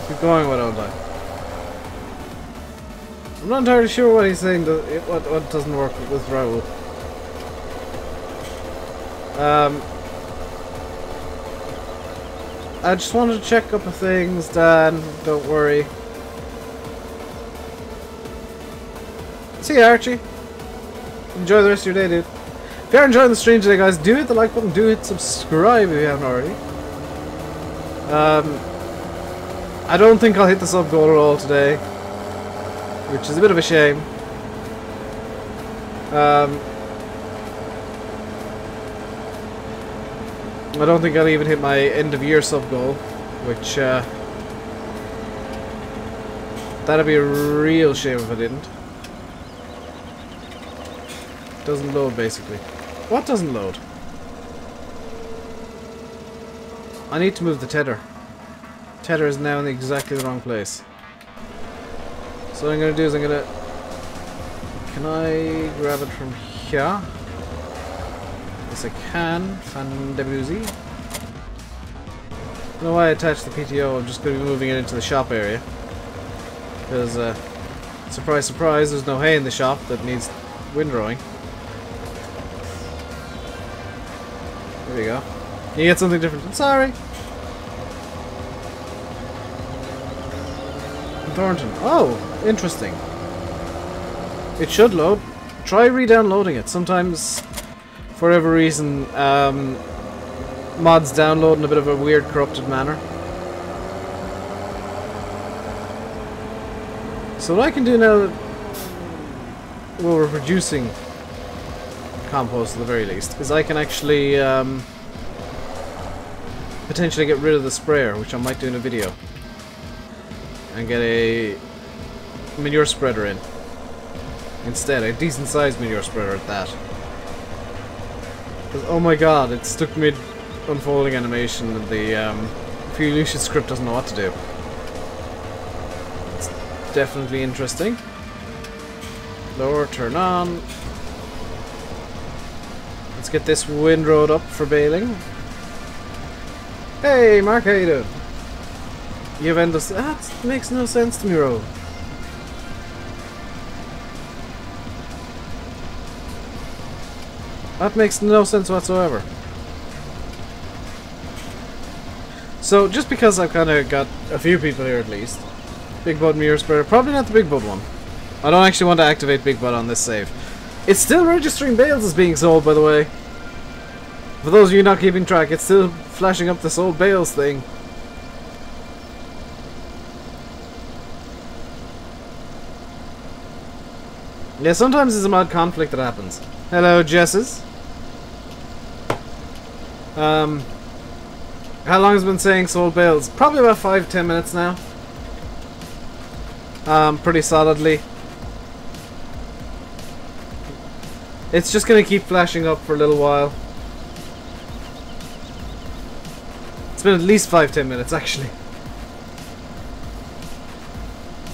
Keep going, what don't I? I'm not entirely sure what he's saying. What doesn't work with Raoul. I just wanted to check up the things, Dan. Don't worry. See ya, Archie. Enjoy the rest of your day, dude. If you are enjoying the stream today, guys, do hit the like button. Do hit subscribe if you haven't already. I don't think I'll hit the sub goal at all today, which is a bit of a shame. I don't think I'll even hit my end of year sub goal, which that'd be a real shame if I didn't. Doesn't load, basically. What doesn't load? I need to move the tether. Tether is now in exactly the wrong place. So what I'm gonna do is I'm gonna... Can I grab it from here? Yes, I can. Fandabuzi. I don't know why I attached the PTO. I'm just going to be moving it into the shop area. Because, surprise, surprise, there's no hay in the shop that needs windrowing. There we go. You get something different. I'm sorry. Thornton. Oh, interesting. It should load. Try re-downloading it. Sometimes, for whatever reason, mods download in a bit of a weird, corrupted manner. So what I can do now that we're producing compost at the very least is I can actually potentially get rid of the sprayer, which I might do in a video, and get a manure spreader in instead, a decent sized manure spreader at that. Because, oh my god, it's stuck mid unfolding animation and the Fuelution script doesn't know what to do. It's definitely interesting. Lower, turn on. Let's get this windrowed up for baling. Hey, Mark, how you doing? You have endless... That makes no sense to me, Ro. That makes no sense whatsoever. So, just because I've kind of got a few people here at least, Big Bud Mirror Spreader, probably not the Big Bud one. I don't actually want to activate Big Bud on this save. It's still registering bales as being sold, by the way. For those of you not keeping track, it's still flashing up the sold bales thing. Yeah, sometimes there's a mod conflict that happens. Hello, Jesses. How long has it been saying sold bales? Probably about 5-10 minutes now. Pretty solidly. It's just gonna keep flashing up for a little while. It's been at least 5-10 minutes actually.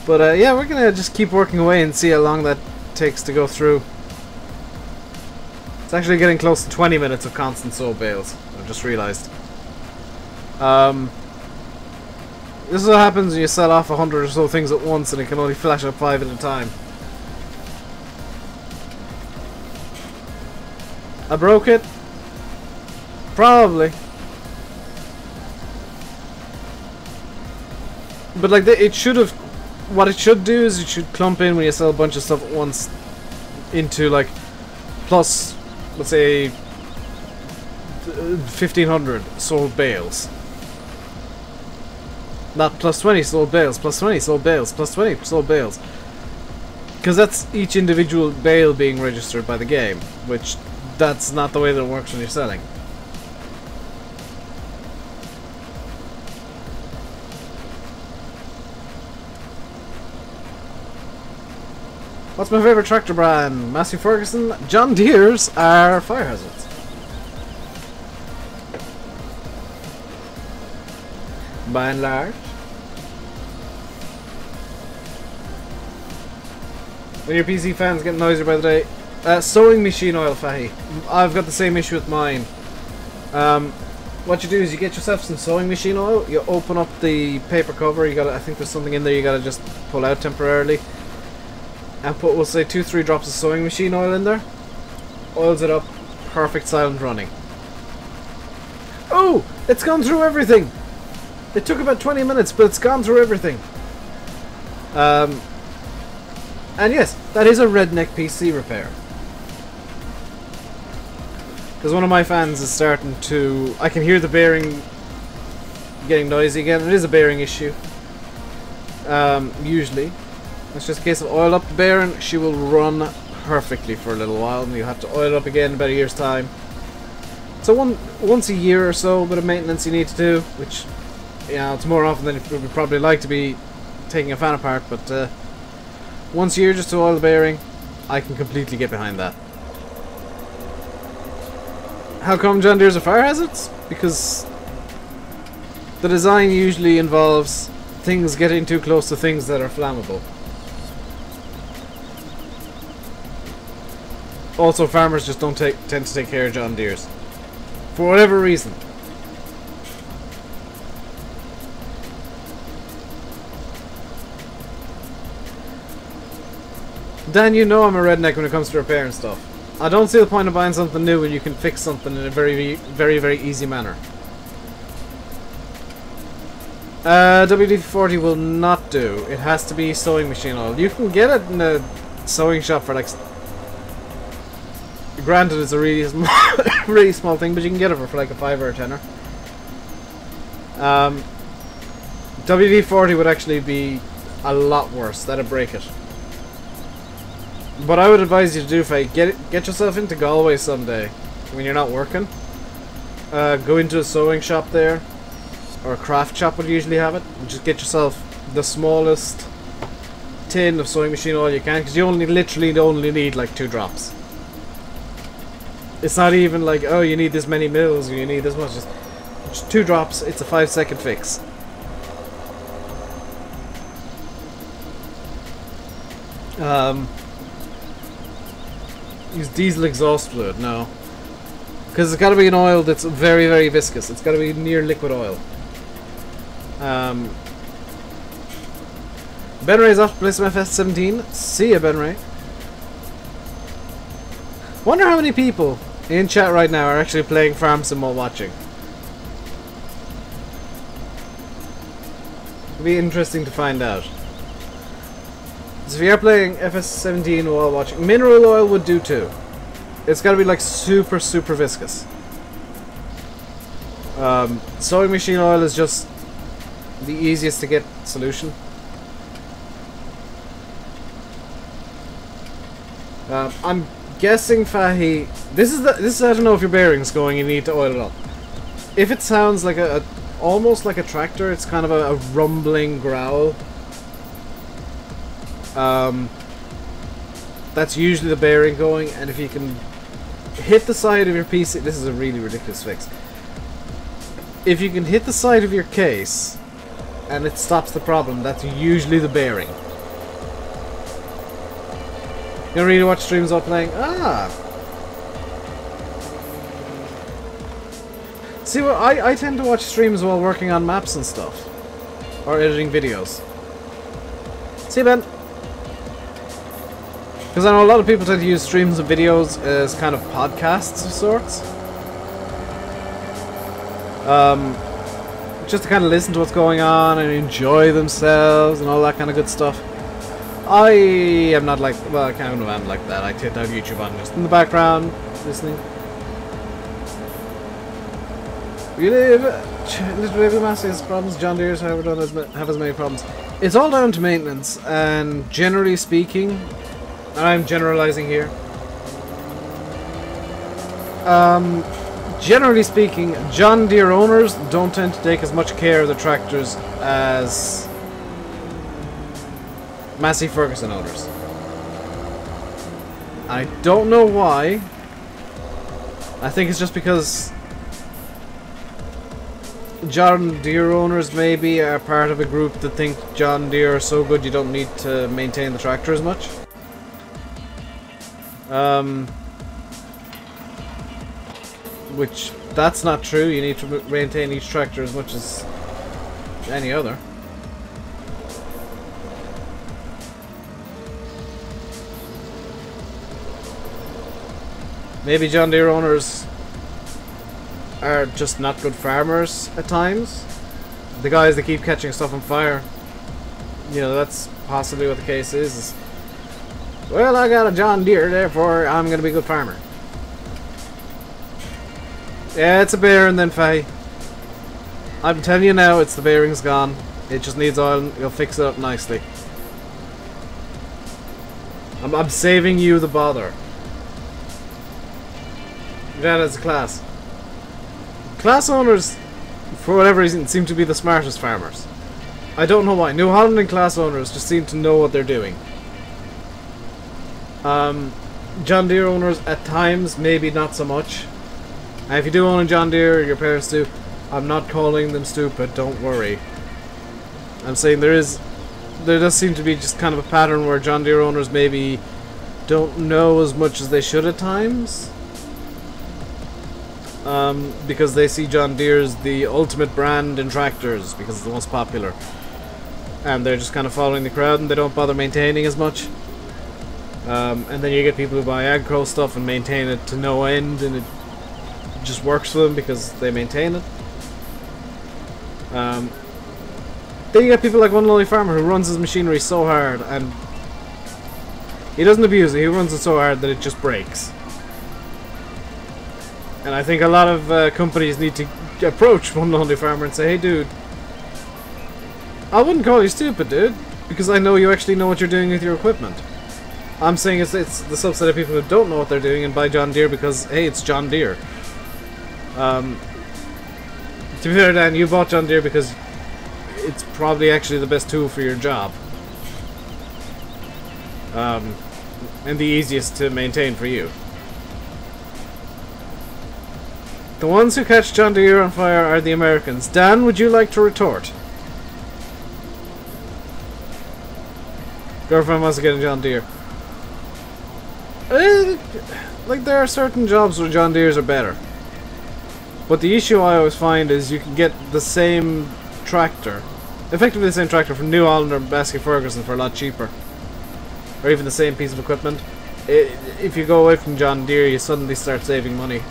But yeah, we're gonna just keep working away and see how long that takes to go through. It's actually getting close to 20 minutes of constant sold bales. I just realized. This is what happens when you sell off 100 or so things at once and it can only flash up 5 at a time. I broke it. Probably. But like, it should have... What it should do is it should clump in when you sell a bunch of stuff at once into like plus, let's say, 1,500 sold bales. Not plus 20 sold bales, plus 20 sold bales, plus 20 sold bales. Because that's each individual bale being registered by the game, which that's not the way that it works when you're selling. What's my favourite tractor brand? Massey Ferguson. John Deere's are fire hazards. By and large. When your PC fans get noisier by the day. Sewing machine oil, Fahy. I've got the same issue with mine. What you do is you get yourself some sewing machine oil. You open up the paper cover. You gotta, I think there's something in there you gotta just pull out temporarily. And put, we'll say, 2-3 drops of sewing machine oil in there. Oils it up. Perfect silent running. Oh! It's gone through everything! It took about 20 minutes, but it's gone through everything. And yes, that is a redneck PC repair. Because one of my fans is starting to... I can hear the bearing getting noisy again. It is a bearing issue. Usually. It's just a case of oil up the bearing. She will run perfectly for a little while, and you have to oil it up again in about a year's time. So once a year or so, a bit of maintenance you need to do, which, you know, it's more often than you would probably like to be taking a fan apart, but once a year just to oil the bearing, I can completely get behind that. How come John Deere's are fire hazards? Because the design usually involves things getting too close to things that are flammable. Also, farmers just don't tend to take care of John Deere's. For whatever reason. Dan, you know I'm a redneck when it comes to repairing stuff. I don't see the point of buying something new when you can fix something in a very, very, very easy manner. WD-40 will not do. It has to be sewing machine oil. You can get it in a sewing shop for like... Granted, it's a really small, really small thing, but you can get it for like a $5 or a $10. WD-40 would actually be a lot worse. That'd break it. What I would advise you to do, Faye, get yourself into Galway someday when you're not working. Go into a sewing shop there, or a craft shop would usually have it, and just get yourself the smallest tin of sewing machine oil you can, because you literally only need like 2 drops. It's not even like, oh, you need this many mils, or you need this much. Just 2 drops, it's a 5-second fix. Use diesel exhaust fluid, no. Because it's got to be an oil that's very, very viscous. It's got to be near liquid oil. Ben Ray's off to play some FS17. See ya, Ben Ray. Wonder how many people in chat right now are actually playing Farm Sim while watching. It'll be interesting to find out. So if you're playing FS17 while watching, mineral oil would do too. It's got to be like super, super viscous. Sewing machine oil is just the easiest to get solution. I'm guessing, Fahy, this is I don't know if your bearing's going, you need to oil it up. If it sounds like almost like a tractor, it's kind of a rumbling growl. That's usually the bearing going, and if you can hit the side of your PC, this is a really ridiculous fix. If you can hit the side of your case and it stops the problem, that's usually the bearing. You don't really watch streams while playing? Ah! See, well, I tend to watch streams while working on maps and stuff. Or editing videos. See you, Ben. Because I know a lot of people tend to use streams and videos as kind of podcasts of sorts. just to kind of listen to what's going on and enjoy themselves and all that kind of good stuff. I am not like, well, I kind of am like that. I tend to have YouTube on just in the background, listening. You live, little massive problems. John Deere's however don't have as many problems. It's all down to maintenance, and generally speaking, and I'm generalizing here. Generally speaking, John Deere owners don't tend to take as much care of the tractors as Massey Ferguson owners. I don't know why. I think it's just because John Deere owners maybe are part of a group that think John Deere are so good you don't need to maintain the tractor as much. Which, that's not true. You need to maintain each tractor as much as any other. Maybe John Deere owners are just not good farmers at times. The guys that keep catching stuff on fire, you know, that's possibly what the case is well, I got a John Deere, therefore I'm going to be a good farmer. Yeah, it's a bearing then, Faye. I'm telling you now, it's the bearing's gone. It just needs oil and you'll fix it up nicely. I'm saving you the bother. That is a class. Class owners, for whatever reason, seem to be the smartest farmers. I don't know why. New Holland and class owners just seem to know what they're doing. John Deere owners at times, maybe not so much. And if you do own a John Deere, your parents do, I'm not calling them stupid, don't worry. I'm saying there does seem to be just kind of a pattern where John Deere owners maybe don't know as much as they should at times. Because they see John Deere as the ultimate brand in tractors, because it's the most popular. And they're just kind of following the crowd and they don't bother maintaining as much. And then you get people who buy Agro stuff and maintain it to no end, and it just works for them because they maintain it. Then you get people like one lonely farmer who runs his machinery so hard, and he doesn't abuse it, he runs it so hard that it just breaks. And I think a lot of companies need to approach one lonely farmer and say, hey dude, I wouldn't call you stupid, dude, because I know you actually know what you're doing with your equipment. I'm saying it's the subset of people who don't know what they're doing and buy John Deere because, hey, it's John Deere. To be fair, Dan, you bought John Deere because it's probably actually the best tool for your job. And the easiest to maintain for you. The ones who catch John Deere on fire are the Americans. Dan, would you like to retort? Girlfriend wants to get a John Deere. Like, there are certain jobs where John Deere's are better. But the issue I always find is you can get the same tractor, effectively the same tractor from New Holland or Massey Ferguson for a lot cheaper. Or even the same piece of equipment. If you go away from John Deere, you suddenly start saving money.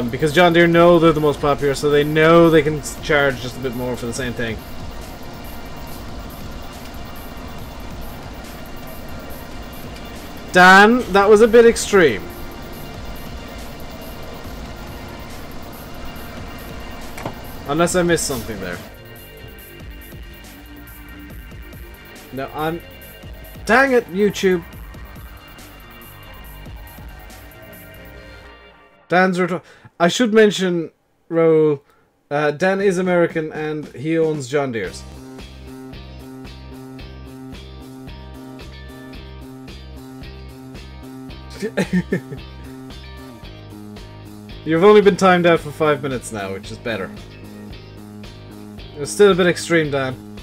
Because John Deere know they're the most popular, so they know they can charge just a bit more for the same thing. Dan, that was a bit extreme. Unless I missed something there. No, I'm... Dang it, YouTube! Dan's I should mention, Raoul, Dan is American and he owns John Deere's. You've only been timed out for 5 minutes now, which is better. It was still a bit extreme, Dan.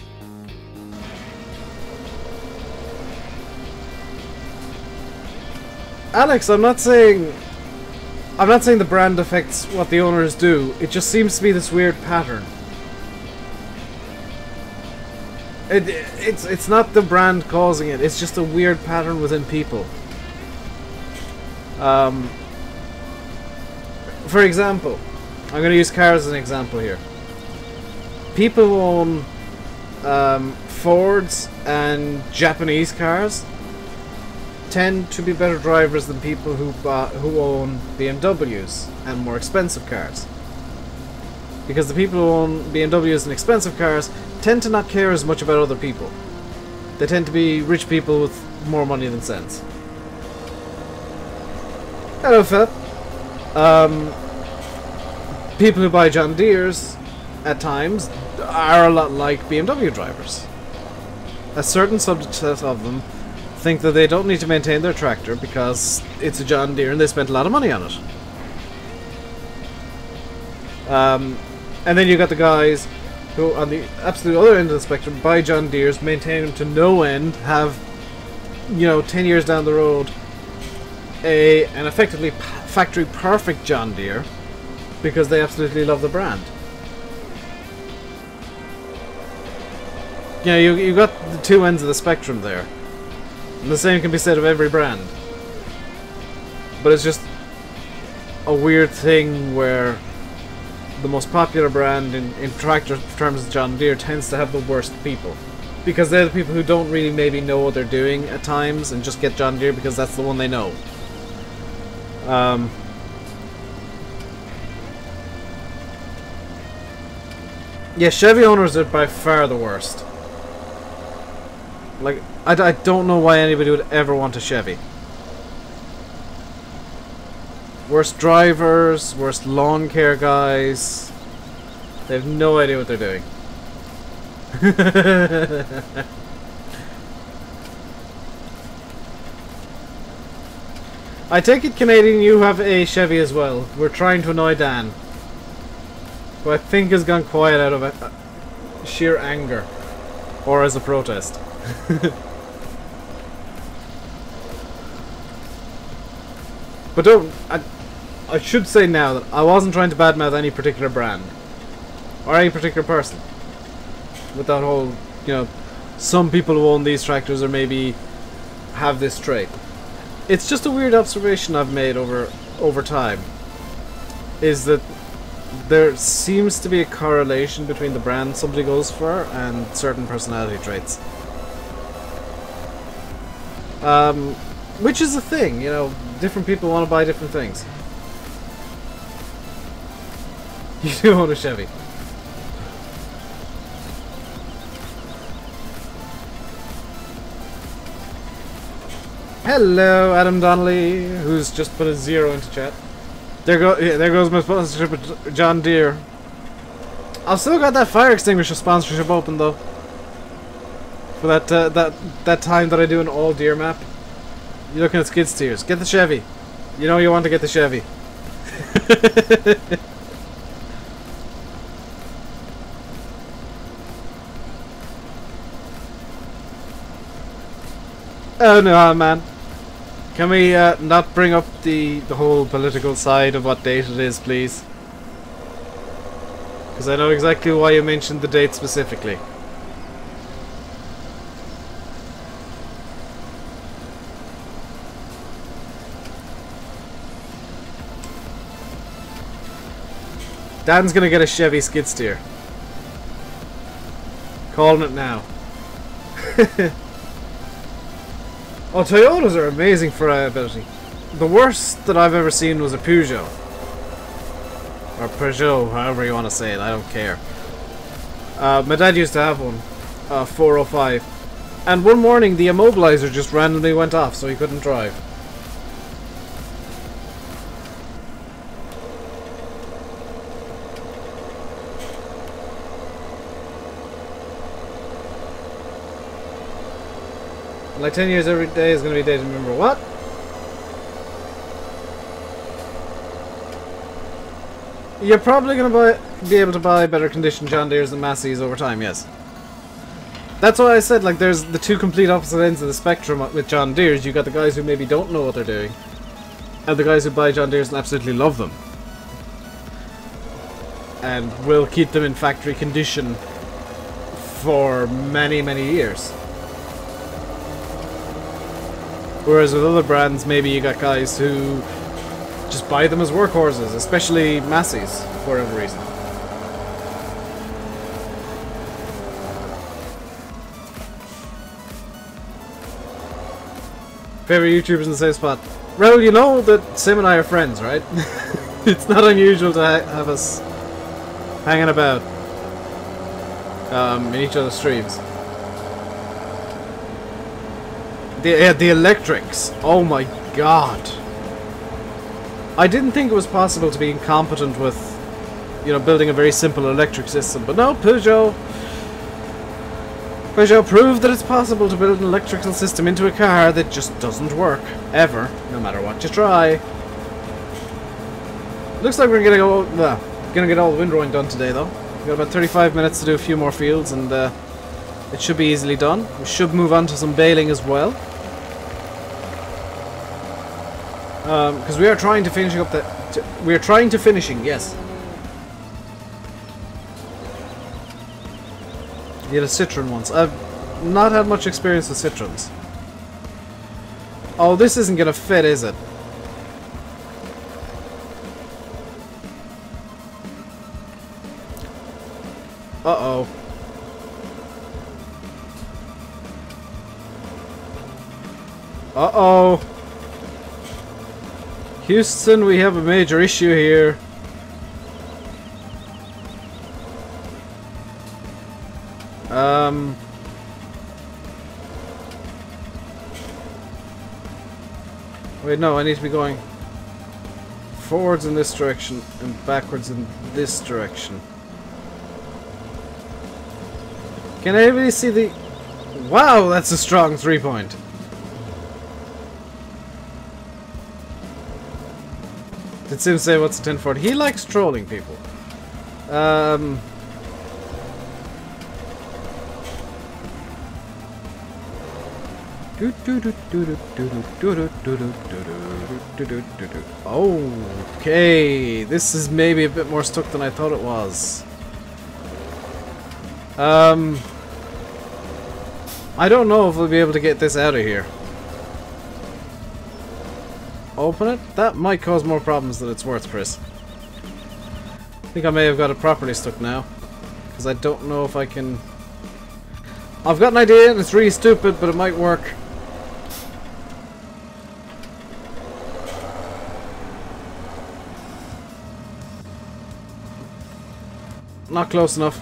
Alex, I'm not saying the brand affects what the owners do. It just seems to be this weird pattern. It's not the brand causing it. It's just a weird pattern within people. For example, I'm going to use cars as an example here. People who own Fords and Japanese cars tend to be better drivers than people who own BMWs and more expensive cars. Because the people who own BMWs and expensive cars tend to not care as much about other people. They tend to be rich people with more money than sense. Hello, Philip. People who buy John Deeres, at times, are a lot like BMW drivers. A certain subset of them think that they don't need to maintain their tractor because it's a John Deere and they spent a lot of money on it. And then you got the guys who, on the absolute other end of the spectrum, buy John Deeres, maintain them to no end, have, 10 years down the road, an effectively factory perfect John Deere because they absolutely love the brand. You got the two ends of the spectrum there. And the same can be said of every brand. But it's just a weird thing where the most popular brand in tractor terms of John Deere tends to have the worst people. Because they're the people who don't really maybe know what they're doing at times and just get John Deere because that's the one they know. Yeah, Chevy owners are by far the worst. Like, I don't know why anybody would ever want a Chevy. Worst drivers, worst lawn care guys. They have no idea what they're doing. I take it, Canadian, you have a Chevy as well. We're trying to annoy Dan, who I think has gone quiet out of sheer anger. Or as a protest. But I should say now that I wasn't trying to badmouth any particular brand or any particular person with that whole, some people who own these tractors or maybe have this trait. It's just a weird observation I've made over time, is that there seems to be a correlation between the brand somebody goes for and certain personality traits. Which is a thing, different people want to buy different things. You do own a Chevy. Hello, Adam Donnelly, who's just put a 0 into chat. There goes my sponsorship with John Deere. I've still got that fire extinguisher sponsorship open though. For that time that I do an all Deere map. You're looking at skid steers. Get the Chevy. You know you want to get the Chevy. Oh no, man. Can we not bring up the whole political side of what date it is, please? Because I know exactly why you mentioned the date specifically. Dan's gonna get a Chevy skid steer. Calling it now. Oh, Toyotas are amazing for reliability. The worst that I've ever seen was a Peugeot. Or Peugeot, however you want to say it, I don't care. My dad used to have one, 405. And one morning the immobilizer just randomly went off, so he couldn't drive. Like 10 years every day is going to be a day to remember. What? You're probably going to be able to buy better conditioned John Deeres than Masseys over time, yes. That's why I said, like, there's the two complete opposite ends of the spectrum with John Deeres. You got the guys who maybe don't know what they're doing, and the guys who buy John Deeres and absolutely love them. And will keep them in factory condition for many, many years. Whereas with other brands, maybe you got guys who just buy them as workhorses, especially Massies, for whatever reason. Favorite YouTubers in the same spot. Raoul, you know that Sim and I are friends, right? It's not unusual to have us hanging about in each other's streams. The electrics. Oh my god. I didn't think it was possible to be incompetent with, you know, building a very simple electric system, but no, Peugeot proved that it's possible to build an electrical system into a car that just doesn't work, ever, no matter what you try. Looks like we're gonna get all the windrowing done today, though. We've got about 35 minutes to do a few more fields, and it should be easily done. We should move on to some baling as well. Because we are trying to finish up we are trying to finishing, yes. You had a Citroen once. I've not had much experience with Citroens. Oh, this isn't gonna fit, is it? Uh-oh. Uh-oh. Houston, we have a major issue here. Wait, no, I need to be going forwards in this direction and backwards in this direction. Can anybody see the... Wow, that's a strong 3-point. Did Sim say what's a 1040? He likes trolling people. Okay, this is maybe a bit more stuck than I thought it was. I don't know if we'll be able to get this out of here. Open it? That might cause more problems than it's worth, Chris. I think I may have got it properly stuck now. Because I don't know if I can... I've got an idea, and it's really stupid, but it might work. Not close enough.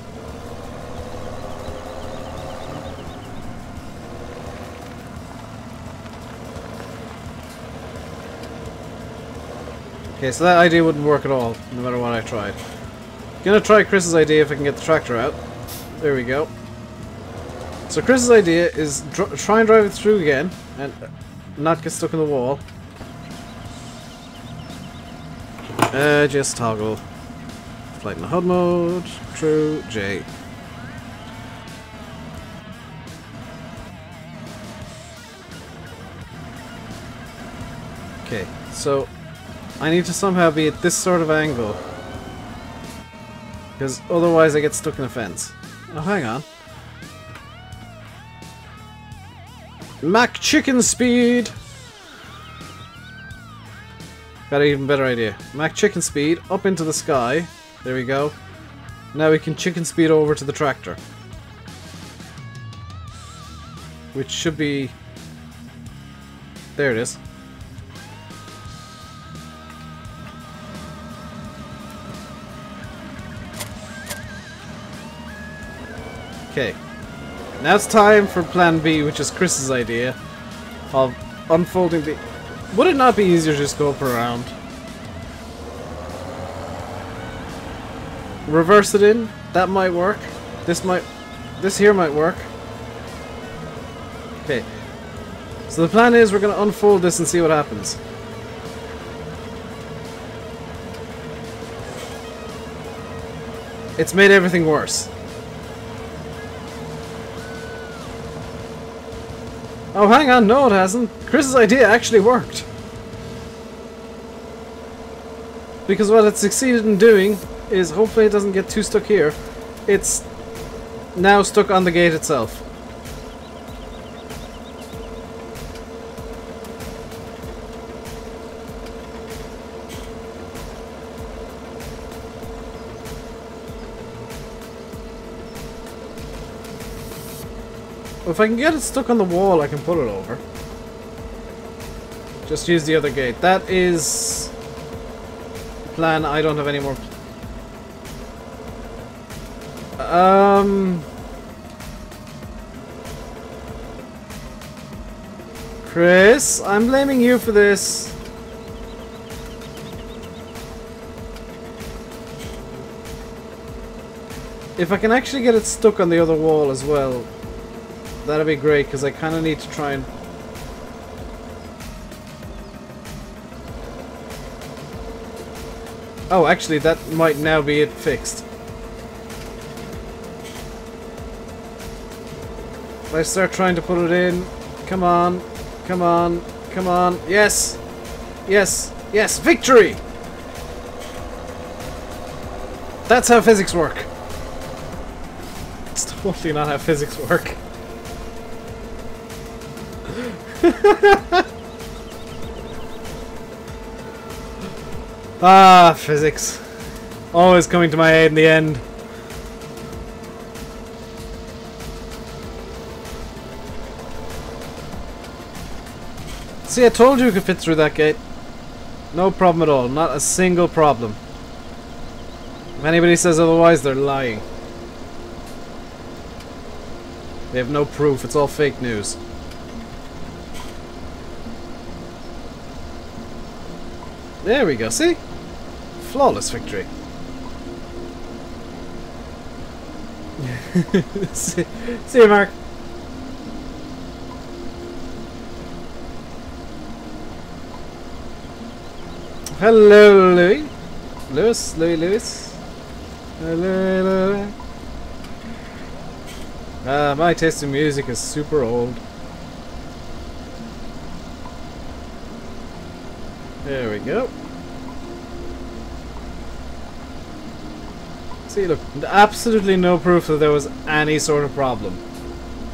Okay, so that idea wouldn't work at all, no matter what I tried. Gonna try Chris's idea if I can get the tractor out. There we go. So Chris's idea is try and drive it through again, and not get stuck in the wall. Just toggle. Flight in the HUD mode. True. J. Okay, so I need to somehow be at this sort of angle. Because otherwise I get stuck in a fence. Oh, hang on. Mac chicken speed! Got an even better idea. Mac chicken speed up into the sky. There we go. Now we can chicken speed over to the tractor. Which should be... There it is. Okay. Now it's time for plan B, which is Chris's idea of unfolding the... Would it not be easier to just go up around? Reverse it in? That might work. This here might work. Okay. So the plan is we're going to unfold this and see what happens. It's made everything worse. Oh, hang on, no it hasn't. Chris's idea actually worked. Because what it succeeded in doing is, hopefully it doesn't get too stuck here, it's now stuck on the gate itself. If I can get it stuck on the wall, I can pull it over. Just use the other gate. That is... plan. I don't have any more... Chris, I'm blaming you for this. If I can actually get it stuck on the other wall as well, that'd be great, because I kind of need to try and... Oh, actually, that might now be it fixed. If I start trying to put it in... Come on. Come on. Come on. Yes! Yes! Yes! Victory! That's how physics work. It's totally not how physics work. Ah, physics. Always coming to my aid in the end. See, I told you we could fit through that gate. No problem at all. Not a single problem. If anybody says otherwise, they're lying. They have no proof. It's all fake news. There we go. See? Flawless victory. See you, Mark. Hello, Louis. Louis. Hello. My taste in music is super old. There we go. See, look, absolutely no proof that there was any sort of problem.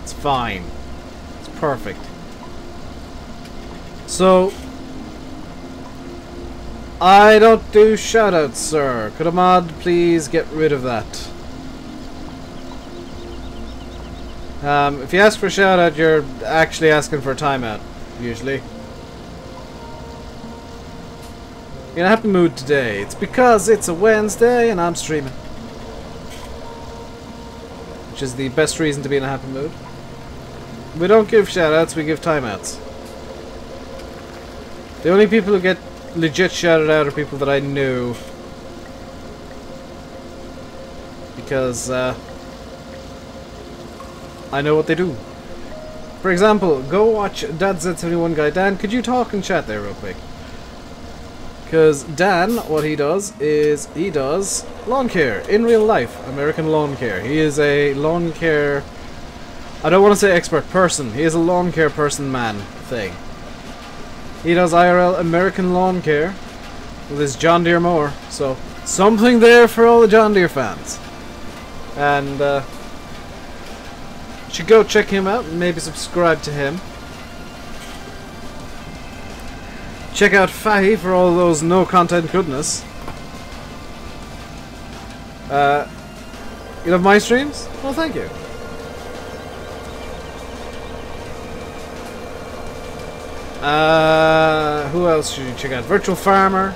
It's fine. It's perfect. So, I don't do shoutouts, sir. Could a mod please get rid of that? If you ask for a shoutout, you're actually asking for a timeout, usually. You're in a happy mood today. It's because it's a Wednesday and I'm streaming. Which is the best reason to be in a happy mood. We don't give shoutouts, we give timeouts. The only people who get legit shouted out are people that I knew. Because, I know what they do. For example, go watch DadZ71 Guy. Dan, could you talk and chat there real quick? Because Dan, what he does is, he does lawn care in real life. American lawn care. He is a lawn care... I don't want to say expert person. He is a lawn care person man thing. He does IRL American lawn care with his John Deere mower. So, something there for all the John Deere fans. And, you should go check him out and maybe subscribe to him. Check out Fahy for all those no content goodness. You love my streams? Well, thank you. Who else should you check out? Virtual Farmer,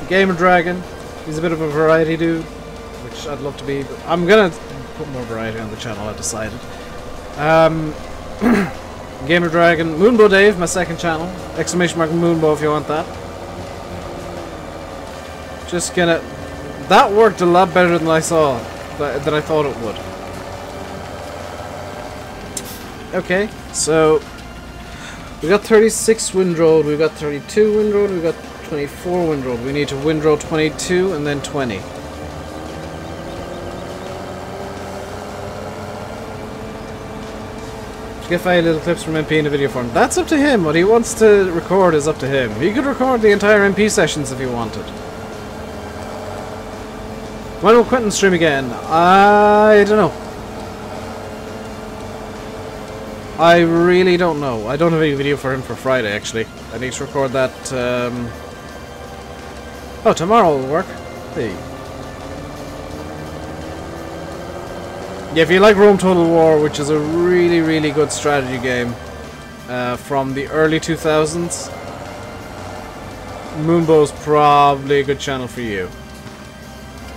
Gamer Dragon. He's a bit of a variety dude, which I'd love to be. But I'm gonna put more variety on the channel, I've decided. Gamer Dragon, RainbowDave, my second channel. Exclamation mark Moonbow if you want that. Just gonna... That worked a lot better than I saw, than I thought it would. Okay, so... We got 36 windrow, we got 32 windrow, we got 24 windrow. We need to windrow 22 and then 20. Get 5 little clips from MP in a video form. That's up to him. What he wants to record is up to him. He could record the entire MP sessions if he wanted. When will Quentin stream again? I don't know. I really don't know. I don't have any video for him for Friday, actually. I need to record that, Oh, tomorrow will work. Hey. Yeah, if you like Rome Total War, which is a really, really good strategy game from the early 2000s, Moonbow's probably a good channel for you.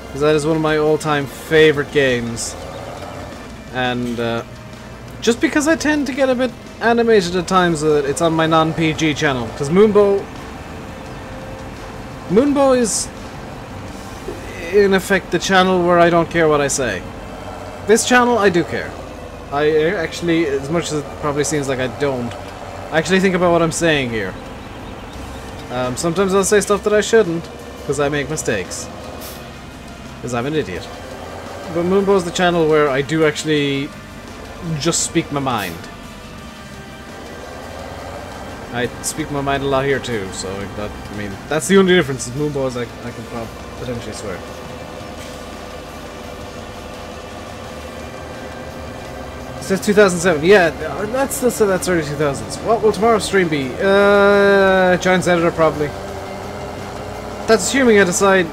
Because that is one of my all-time favorite games. And just because I tend to get a bit animated at times, it's on my non-PG channel. Because Moonbow is, in effect, the channel where I don't care what I say. This channel, I do care. I actually, as much as it probably seems like I don't, I actually think about what I'm saying here. Sometimes I'll say stuff that I shouldn't, because I make mistakes. Because I'm an idiot. But Moonbow's the channel where I do actually just speak my mind. I speak my mind a lot here too, so that, I mean, that's the only difference. Is Moonbow's I can potentially swear. It says 2007. Yeah, that's still said that's early 2000s. What will tomorrow's stream be? Giant's Editor probably. That's assuming I decide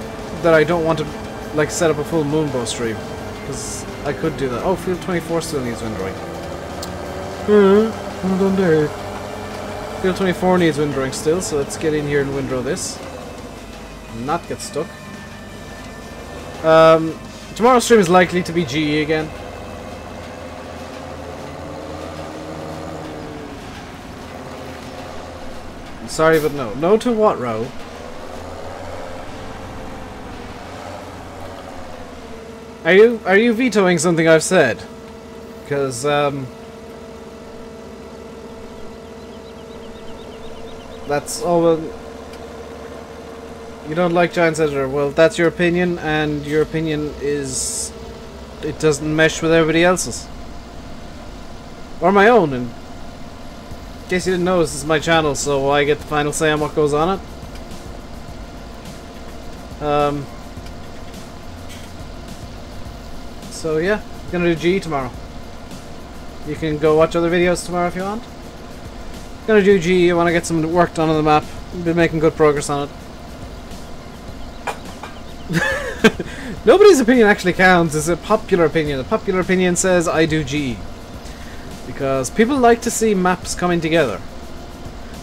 that I don't want to like set up a full Moonbow stream, because I could do that. Oh, Field 24 still needs windrowing. Well done, Dave. Field 24 needs windrowing still, so let's get in here and windrow this. Not get stuck. Tomorrow's stream is likely to be GE again. Sorry, but no. No to what, Ro? Are you vetoing something I've said? Because that's all. Well, you don't like Giant's Editor. Well, that's your opinion, and your opinion is it doesn't mesh with everybody else's or my own. And in case you didn't know, this is my channel, so I get the final say on what goes on it. So yeah, I'm gonna do G tomorrow. You can go watch other videos tomorrow if you want. I'm gonna do G. I want to get some work done on the map. I've been making good progress on it. Nobody's opinion actually counts. It's a popular opinion. The popular opinion says I do G. Because people like to see maps coming together.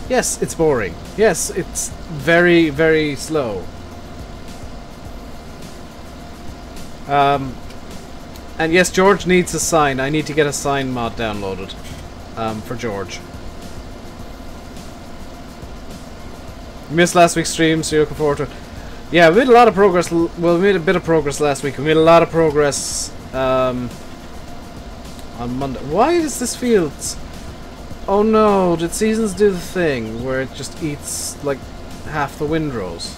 Yes, it's boring. Yes, it's very, very slow. And yes, George needs a sign. I need to get a sign mod downloaded for George. You missed last week's stream, so you're looking forward to it. Yeah, we made a lot of progress. Well, we made a bit of progress last week. We made a lot of progress on Monday. Why is this field? Oh no, did Seasons do the thing where it just eats like half the windrows?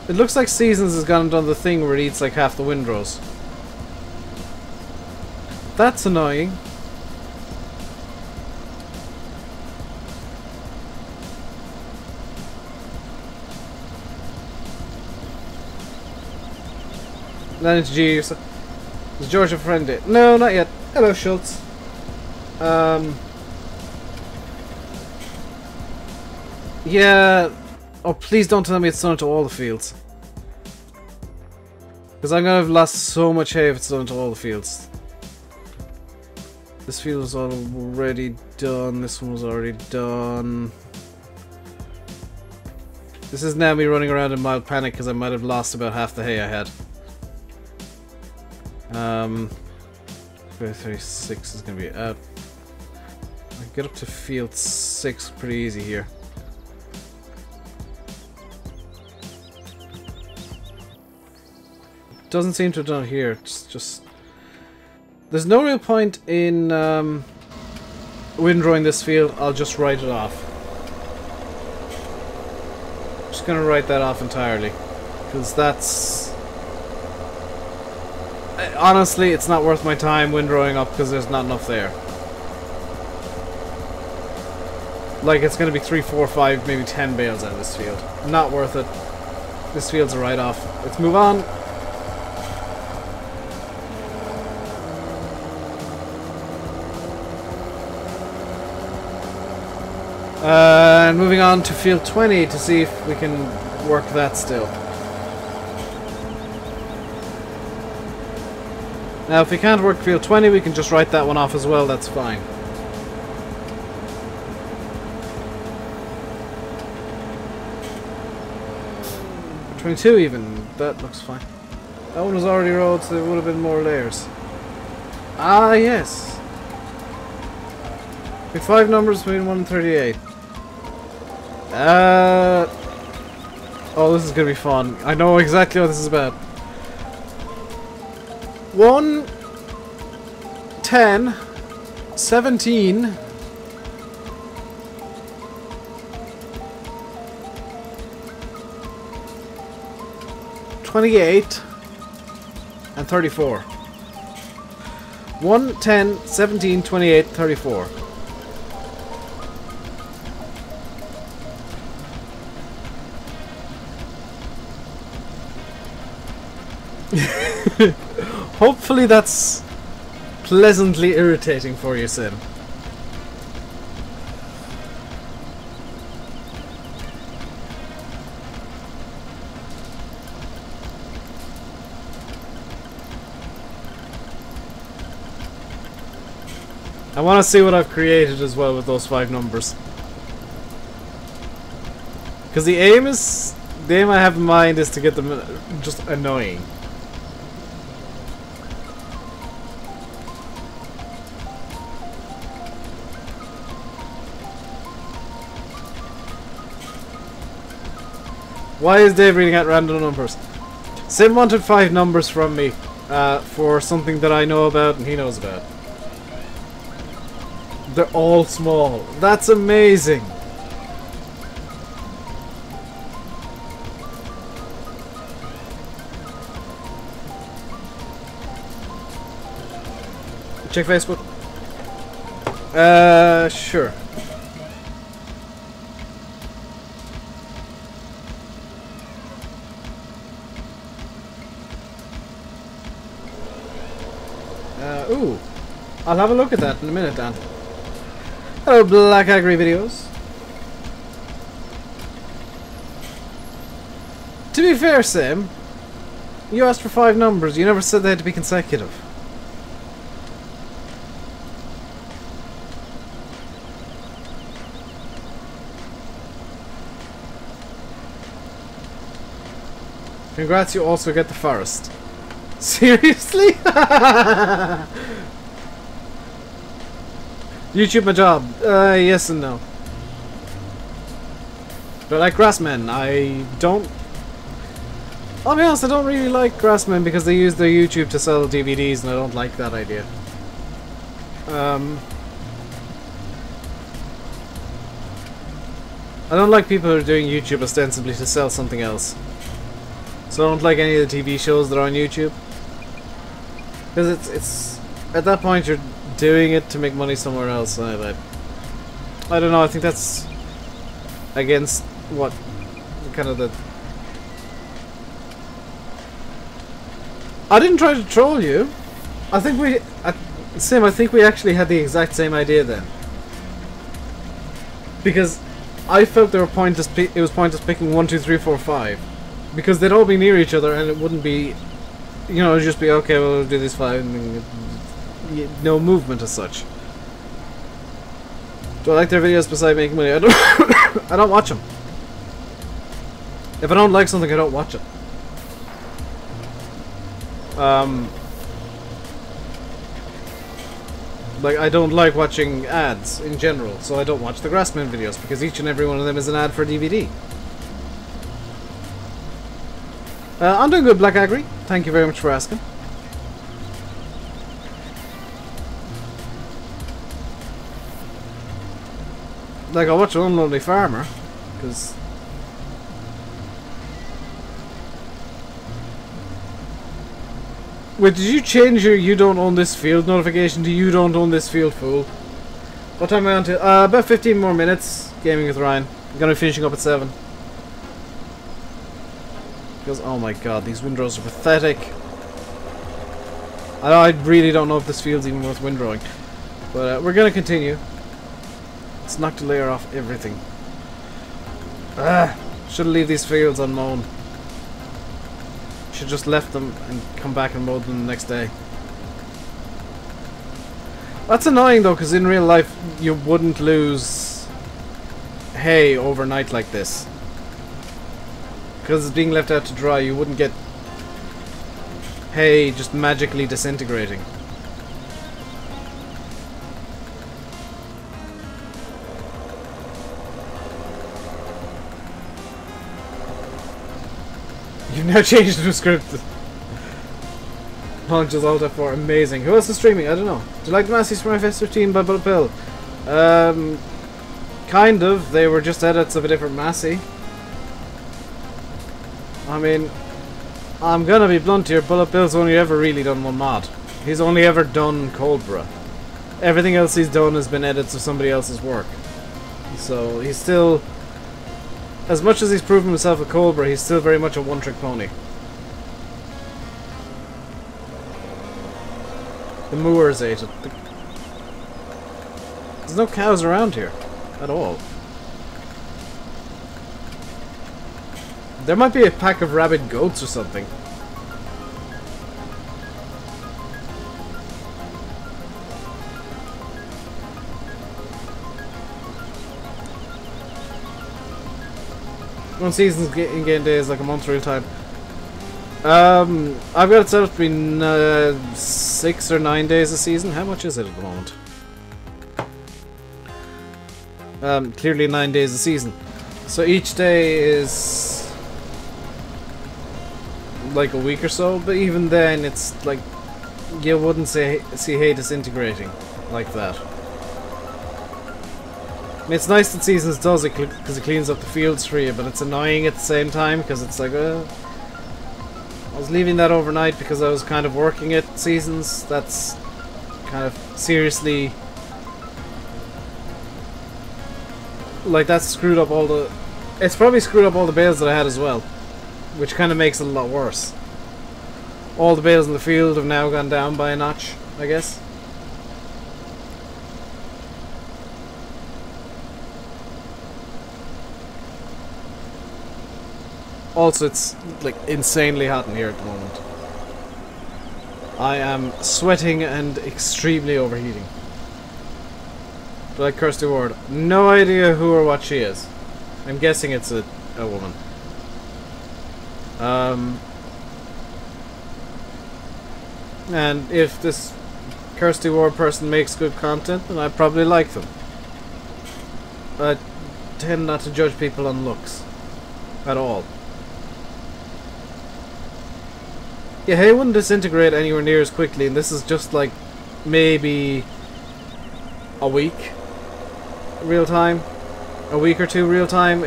It looks like Seasons has gone and done the thing where it eats like half the windrows. That's annoying. Then it's G. Is George a friend? No, not yet. Hello, Schultz. Yeah. Oh, please don't tell me it's done to all the fields. Because I'm gonna have lost so much hay if it's done to all the fields. This field was already done. This one was already done. This is now me running around in mild panic because I might have lost about half the hay I had. 36 is gonna be out. I can get up to field 6 pretty easy here. Doesn't seem to have done it here. It's just there's no real point in windrowing this field. I'll just write it off. Just gonna write that off entirely because that's honestly it's not worth my time windrowing up because there's not enough there. Like it's gonna be 3, 4, 5, maybe 10 bales out of this field. Not worth it. This field's a write-off. Let's move on. And moving on to field 20 to see if we can work that still. Now, if we can't work field 20, we can just write that one off as well. That's fine. Or 22 even. That looks fine. That one was already rolled, so there would have been more layers. Ah, yes. With 5 numbers between 1 and 38. Oh, this is gonna be fun. I know exactly what this is about. 1, 10, 17, 28, and 34. 1, 10, 17, 28, 34. Hopefully that's pleasantly irritating for you, Sim. I want to see what I've created as well with those 5 numbers. Because the aim I have in mind is to get them just annoying. Why is Dave reading out random numbers? Sim wanted 5 numbers from me for something that I know about and he knows about. They're all small. That's amazing. Check Facebook. Sure. Ooh. I'll have a look at that in a minute, Dan. Hello, Black Agri Videos. To be fair, Sim, you asked for 5 numbers. You never said they had to be consecutive. Congrats, you also get the forest. Seriously? YouTube my job. Yes and no. But like Grassmen, I don't... I'll be honest, I don't really like Grassmen because they use their YouTube to sell DVDs and I don't like that idea. I don't like people who are doing YouTube ostensibly to sell something else. So I don't like any of the TV shows that are on YouTube. Because it's at that point you're doing it to make money somewhere else. I don't know, I think that's against what kind of the... I didn't try to troll you. I think we... Sim, I think we actually had the exact same idea then. Because I felt there were it was pointless picking 1, 2, 3, 4, 5. Because they'd all be near each other and it wouldn't be... You know, it'd just be, okay, we'll do these 5 and no movement as such. Do I like their videos besides making money? I don't I don't watch them. If I don't like something, I don't watch it. Like, I don't like watching ads in general, so I don't watch the Grassman videos because each and every one of them is an ad for a DVD. I'm doing good, Black Agri. Thank you very much for asking. Like, I'll watch Unlovely Farmer, because... Wait, did you change your "you don't own this field" notification to "you don't own this field, fool"? What time am I on to? About 15 more minutes. Gaming with Ryan. I'm gonna be finishing up at 7. Because, oh my god, these windrows are pathetic. I really don't know if this field's even worth windrowing. But we're gonna continue. Let's knock the layer off everything. Should leave these fields unmown. Should just left them and come back and mow them the next day. That's annoying though, because in real life you wouldn't lose hay overnight like this. Because it's being left out to dry, you wouldn't get hay just magically disintegrating. You've now changed the script. Launches Alt F4, amazing. Who else is streaming? I don't know. Do you like the Massey Smurfest 15 by Bullet Bill? Kind of. They were just edits of a different Massey. I mean, I'm gonna be blunt here. Bullet Bill's only ever really done one mod. He's only ever done Coldbra. Everything else he's done has been edits of somebody else's work. So he's still, as much as he's proven himself with Coldbra, he's still very much a one-trick pony. The Moors ate it. There's no cows around here at all. There might be a pack of rabid goats or something. One season's in-game day is like a month real time. I've got it set up to be 6 or 9 days a season. How much is it at the moment? Clearly 9 days a season. So each day is like a week or so, but even then it's like you wouldn't see hay disintegrating like that. I mean, it's nice that Seasons does it because it cleans up the fields for you, but it's annoying at the same time because it's like, I was leaving that overnight because I was kind of working at Seasons. That's kind of seriously, like, that's screwed up all the, it's probably screwed up all the bales that I had as well, which kind of makes it a lot worse. All the bales in the field have now gone down by a notch, I guess. Also, it's like insanely hot in here at the moment. I am sweating and extremely overheating. But like Kirsty Ward, no idea who or what she is. I'm guessing it's a woman. And if this Kirsty Ward person makes good content, then I probably like them. I tend not to judge people on looks. At all. Yeah, hay wouldn't disintegrate anywhere near as quickly, and this is just like maybe a week real time, a week or two real time.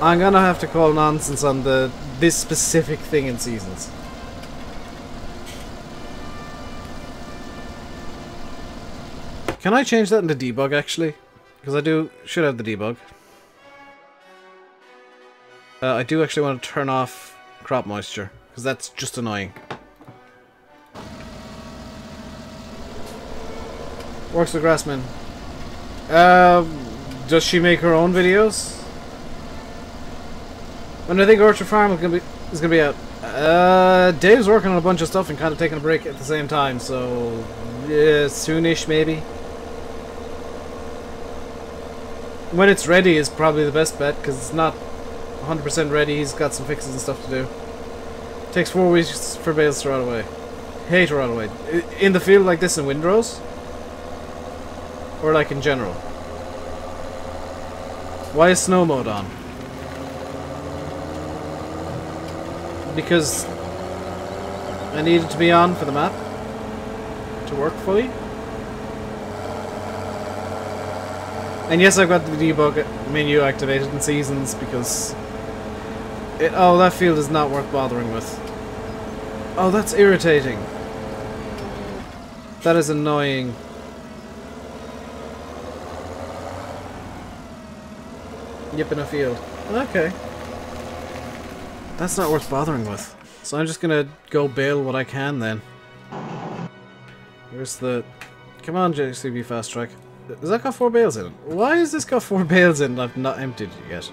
I'm gonna have to call nonsense on this specific thing in Seasons. Can I change that into debug actually? Because I should have the debug. I do actually want to turn off crop moisture, because that's just annoying. Works with Grassman. Does she make her own videos? When I think Orchard Farm is gonna be out. Dave's working on a bunch of stuff and kind of taking a break at the same time, so yeah, soonish maybe. When it's ready is probably the best bet, because it's not 100% ready. He's got some fixes and stuff to do. Takes 4 weeks for bales to rot away. Hay to rot away. In the field like this in windrows? Or like in general? Why is snow mode on? Because I need it to be on for the map to work fully. And yes, I've got the debug menu activated in Seasons because oh, that field is not worth bothering with. Oh, that's irritating. That is annoying. Yip in a field. Okay. That's not worth bothering with. So I'm just gonna go bale what I can then. Where's the... Come on, JCB Fast Track. Has that got 4 bales in it? Why has this got 4 bales in it and I've not emptied it yet?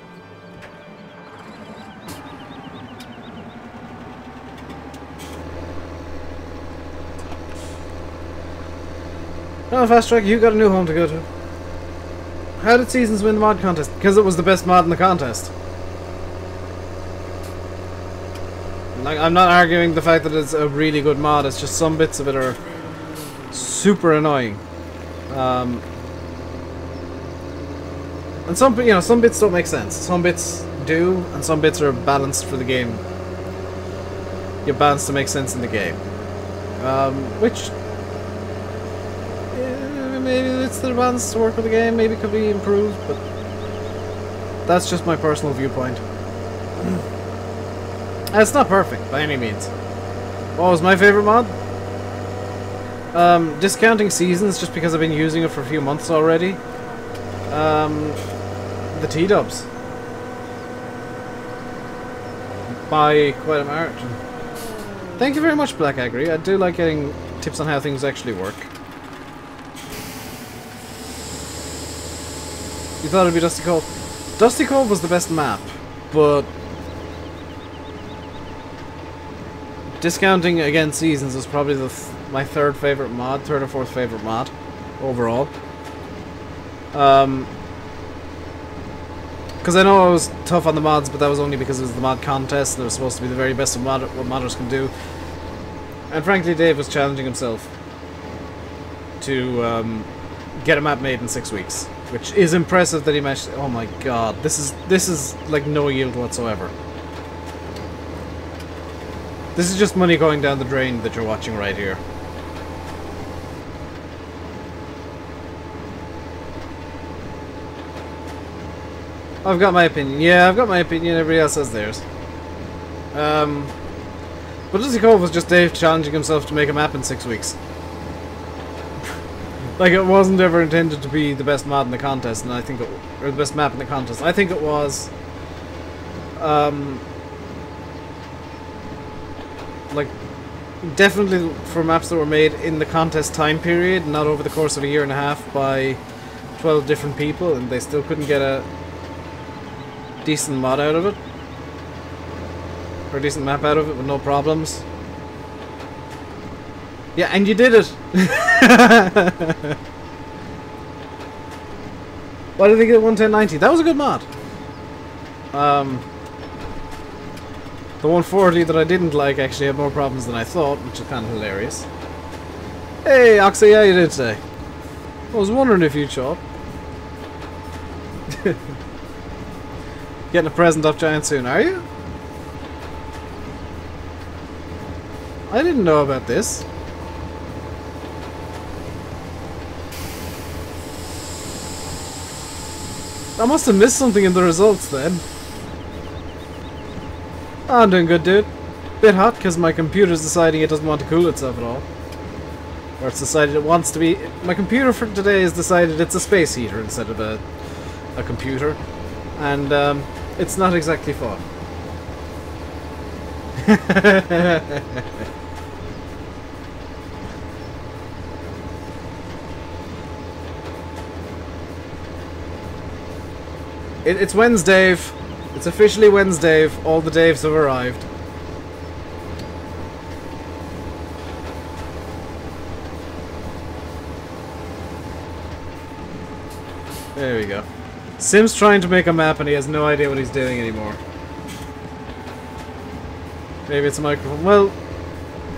No, Fast Track, you got a new home to go to. How did Seasons win the mod contest? Because it was the best mod in the contest. Like, I'm not arguing the fact that it's a really good mod, it's just some bits of it are super annoying. And some bits don't make sense. Some bits do, and some bits are balanced for the game. You're balanced to make sense in the game. Which... maybe it's the balance to work with the game, maybe it could be improved, but... that's just my personal viewpoint. And it's not perfect, by any means. What was my favourite mod? Discounting Seasons, just because I've been using it for a few months already. The T-dubs. By quite a margin. Thank you very much, Black Agri. I do like getting tips on how things actually work. You thought it'd be Dusty Cove? Dusty Cove was the best map, but... discounting against Seasons was probably my third or fourth favourite mod overall. Because I know I was tough on the mods, but that was only because it was the mod contest and it was supposed to be the very best of what modders can do. And frankly, Dave was challenging himself to get a map made in 6 weeks, which is impressive that he managed. Oh my god, this is like no yield whatsoever. This is just money going down the drain that you're watching right here. I've got my opinion. Yeah, I've got my opinion. Everybody else has theirs. But Dusty Cove was just Dave challenging himself to make a map in 6 weeks. Like, it wasn't ever intended to be the best mod in the contest, and I think or the best map in the contest. I think it was, like, definitely for maps that were made in the contest time period, not over the course of a year and a half by 12 different people, and they still couldn't get a decent mod out of it, or a decent map out of it with no problems. Yeah, and you did it! Why did they get 11090? That was a good mod. The 140 that I didn't like actually had more problems than I thought, which is kind of hilarious. Hey, Oxy, how you did today? I was wondering if you'd show up. Getting a present off Giant soon, are you? I didn't know about this. I must have missed something in the results then. Oh, I'm doing good, dude. Bit hot because my computer's deciding it doesn't want to cool itself at all. Or it's decided it wants to be... My computer for today has decided it's a space heater instead of a computer. And it's not exactly fun. It's Wednesday. It's officially Wednesday. All the Daves have arrived. There we go. Sim's trying to make a map and he has no idea what he's doing anymore. Maybe it's a microphone. Well,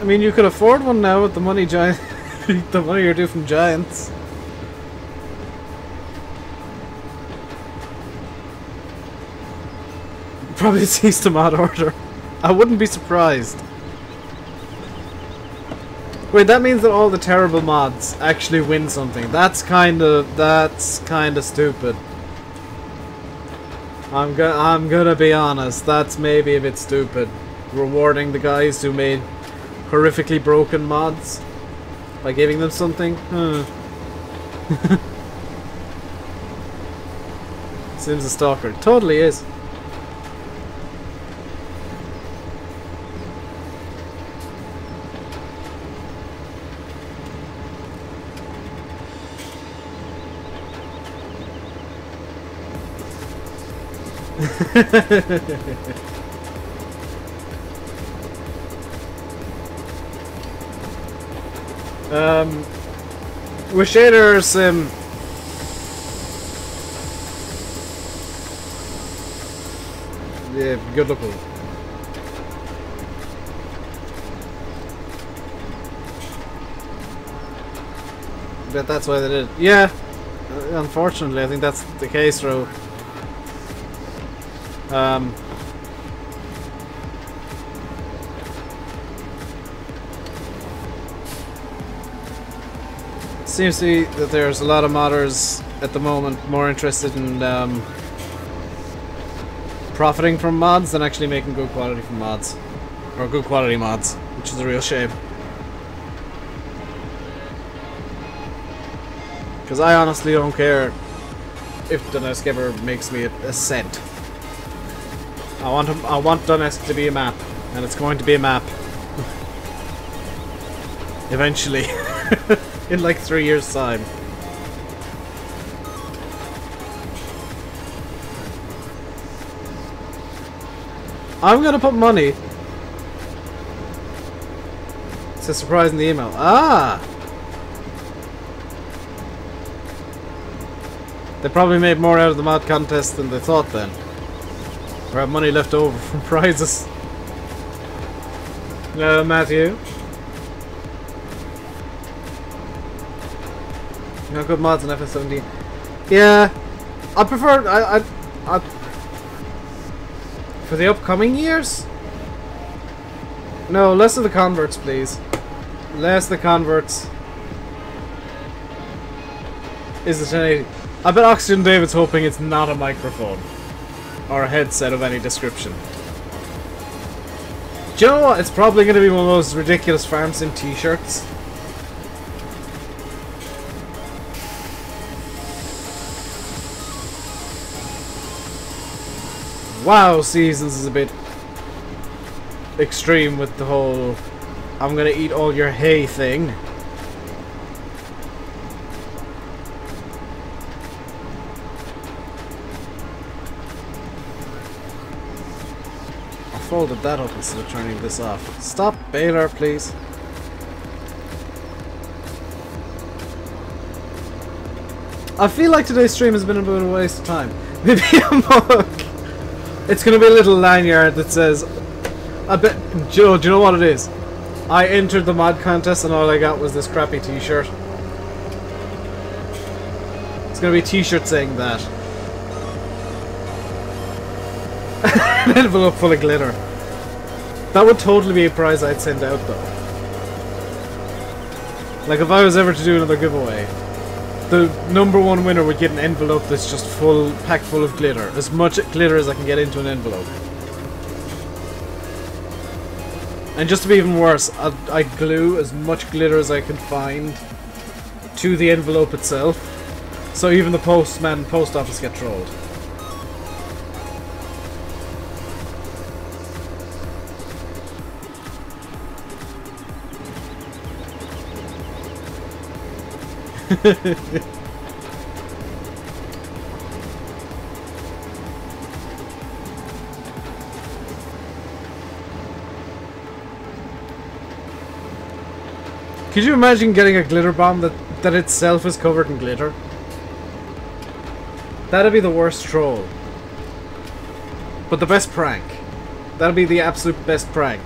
I mean, you could afford one now with the money the money you're due from Giants. Probably ceased to mod order. I wouldn't be surprised. Wait, that means that all the terrible mods actually win something. That's kinda stupid. I'm gonna be honest. That's maybe a bit stupid. Rewarding the guys who made horrifically broken mods by giving them something. Sim's a stalker. Totally is. With shader sim. Yeah, good looking. Bet that's why they did it. Yeah, unfortunately, I think that's the case, Ro. Seems to be that there's a lot of modders at the moment more interested in profiting from mods than actually making good quality from mods. Or good quality mods, which is a real shame. Because I honestly don't care if Donetsk ever makes me a cent. I want Donetsk to be a map, and it's going to be a map. Eventually. In like 3 years' time. I'm gonna put money. It's a surprise in the email. Ah! They probably made more out of the mod contest than they thought then. Or have money left over from prizes. No, Matthew. No good mods on FS17. Yeah, I prefer I for the upcoming years. No, less of the converts, please. Less the converts. Is the 1080? I bet Oxygendavid's hoping it's not a microphone or a headset of any description. Do you know what? It's probably going to be one of those ridiculous farm sim t-shirts. WoW Seasons is a bit extreme with the whole I'm gonna eat all your hay thing. I folded that up instead of turning this off. Stop, Baylor, please. I feel like today's stream has been a bit of a waste of time. Maybe a mug. It's gonna be a little lanyard that says, I bet, Joe, do you know what it is? I entered the mod contest and all I got was this crappy t-shirt. It's gonna be a t-shirt saying that. An envelope full of glitter. That would totally be a prize I'd send out though. Like if I was ever to do another giveaway, the #1 winner would get an envelope that's just packed full of glitter. As much glitter as I can get into an envelope. And just to be even worse, I'd glue as much glitter as I can find to the envelope itself. So even the postman and post office get trolled. Could you imagine getting a glitter bomb that itself is covered in glitter? That'd be the worst troll. But the best prank. That'd be the absolute best prank.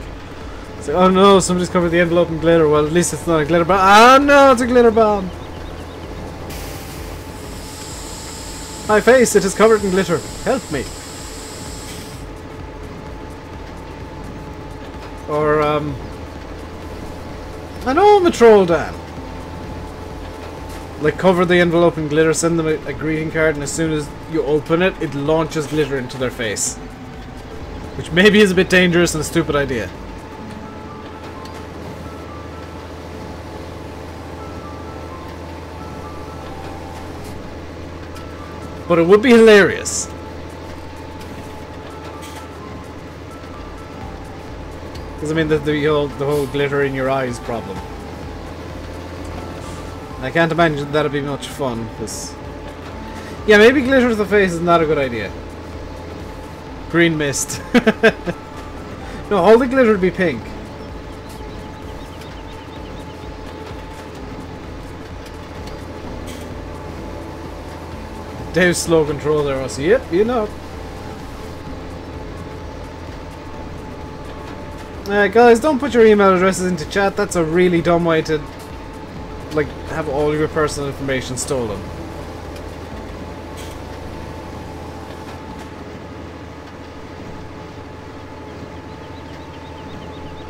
It's like, oh no, somebody's covered the envelope in glitter. Well, at least it's not a glitter bomb. Ah no, it's a glitter bomb! My face, it is covered in glitter. Help me. Or, I know I'm a troll, Dan. Like, cover the envelope in glitter, send them a greeting card, and as soon as you open it, it launches glitter into their face. Which maybe is a bit dangerous and a stupid idea. But it would be hilarious. Because I mean the whole glitter in your eyes problem. I can't imagine that'd be much fun. Cause yeah, maybe glitter to the face is not a good idea. Green mist. No, all the glitter would be pink. Dave's slow control there, Rusty. Yep, you know. Guys, don't put your email addresses into chat. That's a really dumb way to, like, have all of your personal information stolen.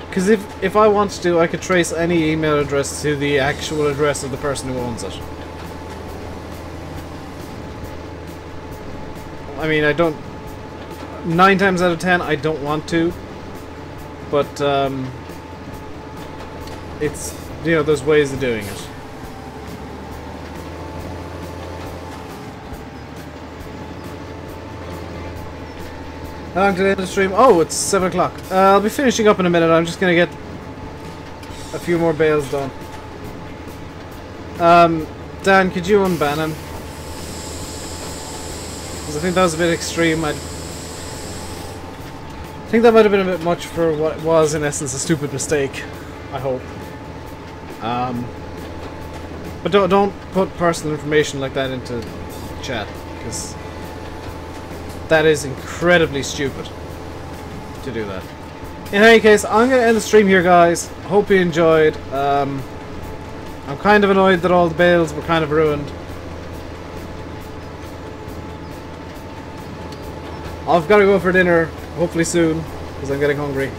Because if I wanted to, I could trace any email address to the actual address of the person who owns it. I mean, I don't... 9 times out of 10, I don't want to. But, it's, you know, there's ways of doing it. How long did I end the stream? Oh, it's 7 o'clock. I'll be finishing up in a minute. I'm just gonna get a few more bales done. Dan, could you unban him? Because I think that was a bit extreme. I think that might have been a bit much for what was, in essence, a stupid mistake. I hope. But don't put personal information like that into chat, because that is incredibly stupid to do that. In any case, I'm going to end the stream here, guys. Hope you enjoyed. I'm kind of annoyed that all the bales were kind of ruined. I've got to go for dinner, hopefully soon, because I'm getting hungry.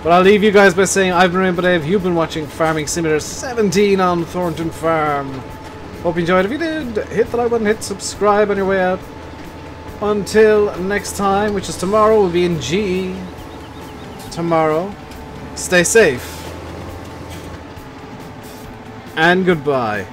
But I'll leave you guys by saying I've been RainbowDave. You've been watching Farming Simulator 17 on Thornton Farm. Hope you enjoyed. If you did, hit the like button, hit subscribe on your way out. Until next time, which is tomorrow, we'll be in GE tomorrow. Stay safe. And goodbye.